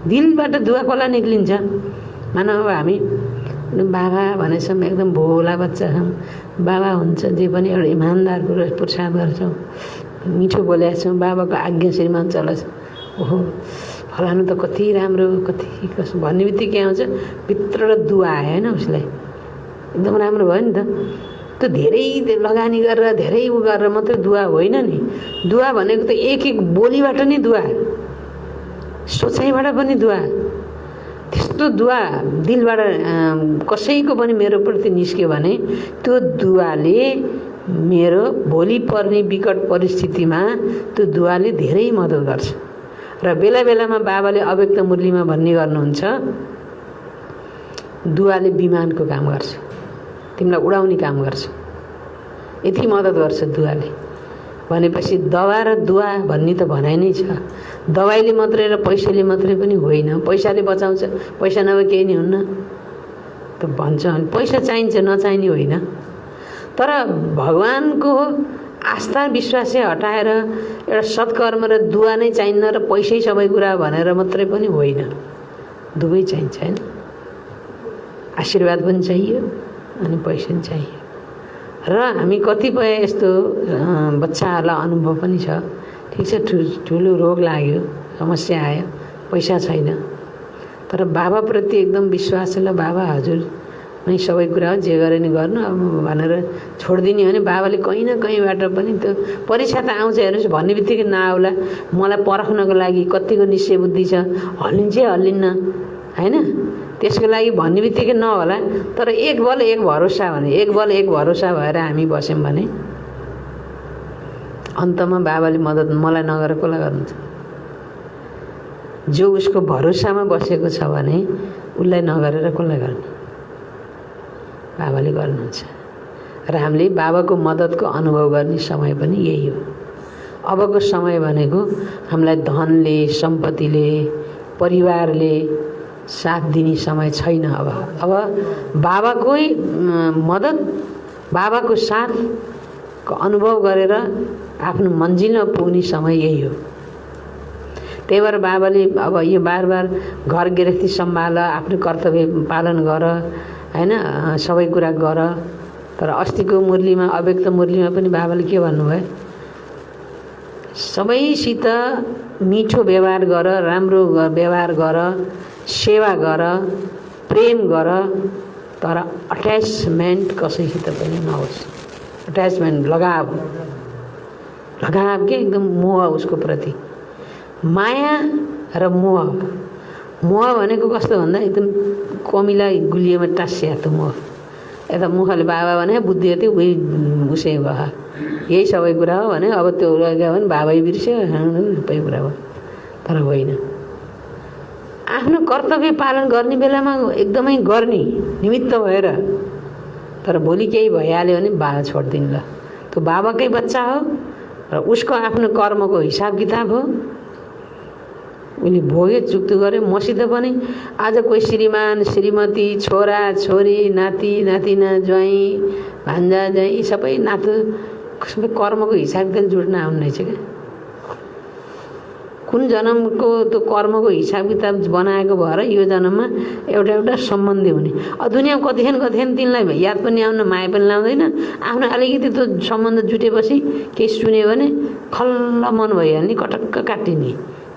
Speaker 1: दिलबाट दुआ कसलाई निक्लिन्छ? मानव अब हामी बाबा भनेछौँ, एकदम भोला बच्चा छौँ, बाबा हुन्छ जे पनि एउटा इमान्दार कुरो प्रसाद गर्छौँ, मिठो बोलेका छौँ, बाबाको आज्ञा श्रीमान चलाउँछ। ओहो फलानु त कति राम्रो, कति कसो भन्ने बित्तिकै आउँछ भित्रबाट दुआ आयो, होइन, उसलाई एकदम राम्रो भयो नि त। त्यो धेरै लगानी गरेर धेरै उ गरेर मात्रै दुआ होइन नि। दुआ भनेको त एक बोलीबाट नि दुआ, सोचाइबाट पनि दुआ। त्यस्तो दुआ दिलबाट कसैको पनि मेरो प्रति निस्क्यो भने त्यो दुआले मेरो भोलि पर्ने विकट परिस्थितिमा त्यो दुआले धेरै मद्दत गर्छ। र बेला बेलामा बाबाले अव्यक्त मुरलीमा भन्ने गर्नुहुन्छ, दुआले विमानको काम गर्छ, तिमीलाई उडाउने काम गर्छ, यति मद्दत गर्छ दुआले भनेपछि दवा र दुवा भन्ने त भनाइ नै छ। दवाईले मात्रै र पैसाले मात्रै पनि होइन। पैसाले बचाउँछ, पैसा नभए केही नै हुन्न त भन्छ। अनि पैसा चाहिन्छ, नचाहिने होइन। तर भगवानको आस्था विश्वासै हटाएर एउटा सत्कर्म र दुवा नै चाहिन्न र पैसै सबै कुरा भनेर मात्रै पनि होइन। दुवै चाहिन्छ हैन। आशीर्वाद पनि चाहियो अनि पैसा पनि चाहियो। र हामी कतिपय यस्तो बच्चाहरूलाई अनुभव पनि छ, ठिक छ, ठुलो रोग लाग्यो, समस्या आयो, पैसा छैन, तर बाबाप्रति एकदम विश्वास ल बाबा हजुर नै सबै कुरा हो, जे गरे नि गर्नु अब भनेर छोडिदिने भने बाबाले कहीँ न कहीँबाट पनि त्यो परीक्षा त आउँछ हेर्नुहोस् भन्ने बित्तिकै नआउला, मलाई परख्नको लागि कतिको निश्चय बुद्धि छ, हल्लिन्छ हल्लिन्न हैन, त्यसको लागि भन्ने बित्तिकै नहोला। तर एक बल एक भरोसा भने, एक बल एक भरोसा भएर हामी बस्यौँ भने अन्तमा बाबाले मद्दत मलाई नगरेर कसलाई गर्नुहुन्छ? जो उसको भरोसामा बसेको छ भने उसलाई नगरेर कसलाई गर्ने? बाबाले गर्नुहुन्छ। र हामीले बाबाको मद्दतको अनुभव गर्ने समय पनि यही हो। अबको समय भनेको हामीलाई धनले, सम्पत्तिले, परिवारले साथ दिने समय छैन। अब बाबाकै मद्दत, बाबाको साथको अनुभव गरेर आफ्नो मन्जिलमा पुग्ने समय यही हो। त्यही भएर बाबाले अब यो बार बार घर गृहस्थी सम्हाल, आफ्नो कर्तव्य पालन गर हैन, सबै कुरा गर। तर अस्तिको मुरलीमा, अव्यक्त मुरलीमा पनि बाबाले के भन्नुभयो? सबैसित मिठो व्यवहार गर, राम्रो व्यवहार गर, सेवा गर, प्रेम गर, तर अट्याचमेन्ट कसैसित पनि नहोस्। अट्याचमेन्ट लगाव के एकदम मोह उसको प्रति, माया र मोह। मोह भनेको कस्तो भन्दा एकदम कमिला गुलियोमा टाँसिया त मोह। यता मुखले बाबा भने बुद्धि यति उही उसै भयो, यही सबै कुरा हो भने अब त्यो गयो भने बाबै बिर्स्यो, सबै कुरा हो। तर होइन, आफ्नो कर्तव्य पालन गर्ने बेलामा एकदमै गर्ने निमित्त भएर, तर भोलि केही भइहाल्यो भने बाबा छोडिदिनु ल। त्यो बाबाकै बच्चा हो र उसको आफ्नो कर्मको हिसाब किताब हो। उसले भोगे, चुक्तु गरे। मसित पनि आज कोही श्रीमान, श्रीमती, छोरा छोरी, नाति नातिना, ज्वाइँ भान्जा ज्वाइँ सबै नातो सबै कर्मको हिसाब किताब जुट्न आउनु रहेछ क्या। कुन जन्मको त्यो कर्मको हिसाब किताब बनाएको भएर यो जन्ममा एउटा सम्बन्धी हुने। दुनियाँमा कतिखेर तिनलाई याद पनि आउन, माया पनि लाउँदैन। आफ्नो अलिकति त्यो सम्बन्ध जुटेपछि केही सुन्यो भने खल्ल मन भइहाल्ने, कटक्क काटिने।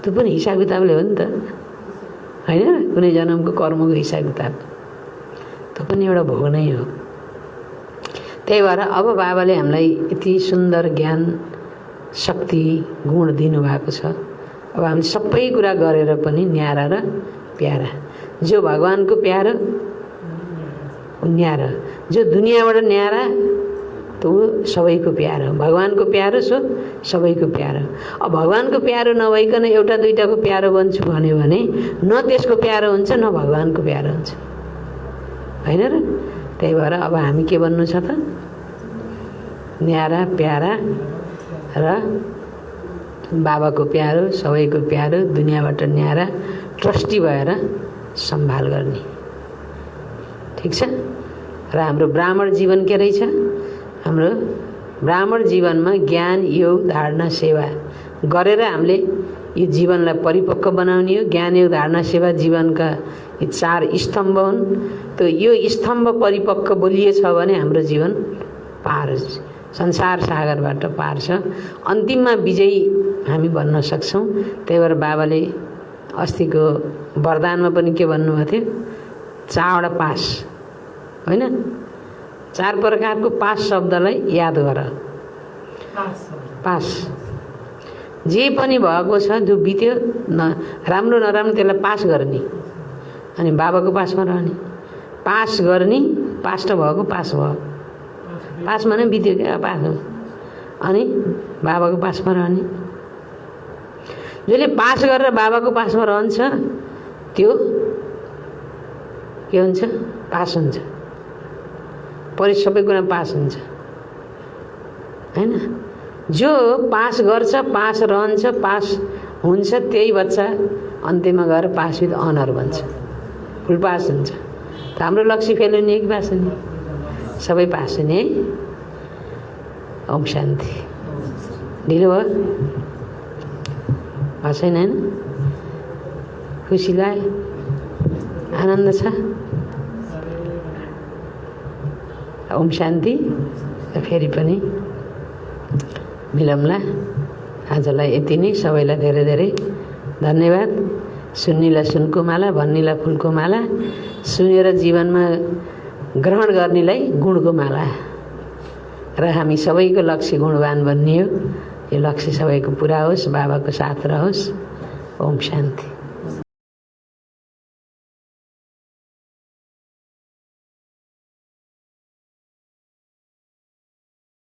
Speaker 1: त्यो पनि हिसाब किताबले हो नि त, होइन? कुनै जन्मको कर्मको हिसाब किताब, त्यो पनि एउटा भोग नै हो। त्यही भएर अब बाबाले हामीलाई यति सुन्दर ज्ञान, शक्ति, गुण दिनुभएको छ। अब हामी सबै कुरा गरेर पनि न्यारा र प्यारा। जो भगवानको प्यारो न्यारा, जो दुनियाँबाट न्यारा तो सबैको प्यारो, भगवानको प्यारो सो सबैको प्यारो। अब भगवानको प्यारो नभइकन एउटा दुईटाको प्यारो बन्छु भन्यो भने न त्यसको प्यारो हुन्छ न भगवानको प्यारो हुन्छ, होइन र? त्यही भएर अब हामी के भन्नु छ त? न्यारा, प्यारा र बाबाको प्यारो, सबैको प्यारो, दुनियाँबाट न्यारा, ट्रस्टी भएर सम्भाल गर्ने। ठिक छ? र हाम्रो ब्राह्मण जीवन के रहेछ? हाम्रो ब्राह्मण जीवनमा ज्ञान, योग, धारणा, सेवा गरेर हामीले यो जीवनलाई परिपक्व बनाउने हो। ज्ञान, योग, धारणा, सेवा जीवनका यी 4 स्तम्भ हुन्। त यो स्तम्भ परिपक्व बोलिएछ भने हाम्रो जीवन पार, संसार सागरबाट पार छ। अन्तिममा विजयी हामी बन्न सक्छौँ। त्यही भएर बाबाले अस्तिको वरदानमा पनि के भन्नुभएको थियो? 4वटा पास, होइन? 4 प्रकारको पास शब्दलाई याद गर। पास जे पनि भएको छ, जो बित्यो, राम्रो नराम्रो त्यसलाई पास गर्ने अनि बाबाको पासमा रहने। पास गर्ने, पास त भएको पास भयो, पास माने बित्यो क्या, पास हो। अनि बाबाको पासमा रहने। जसले पास गरेर बाबाको पासमा रहन्छ त्यो के हुन्छ? पास हुन्छ। सबै कुरा पास हुन्छ, होइन? जो पास गर्छ, पास रहन्छ, पास हुन्छ, त्यही बच्चा अन्त्यमा गएर पास विथ अनर भन्छ, फुल पास हुन्छ। त हाम्रो लक्ष्य फेल हुने कि पास हुने? सबै पास हुने। ओम शान्ति। ढिलो भयो छैन? होइन, खुसी लाग्यो, आनन्द छ। ओम शान्ति। फेरि पनि मिलौँला। आजलाई यति नै। सबैलाई धेरै धेरै धन्यवाद। सुन्नेलाई सुनको माला, भन्नेलाई फुलको माला, सुनेर जीवनमा ग्रहण गर्नेलाई गुणको माला। र हामी सबैको लक्ष्य गुणवान बन्ने हो। यो लक्ष्य सबैको पुरा होस्, बाबाको साथ रहोस्। ओम शान्ति।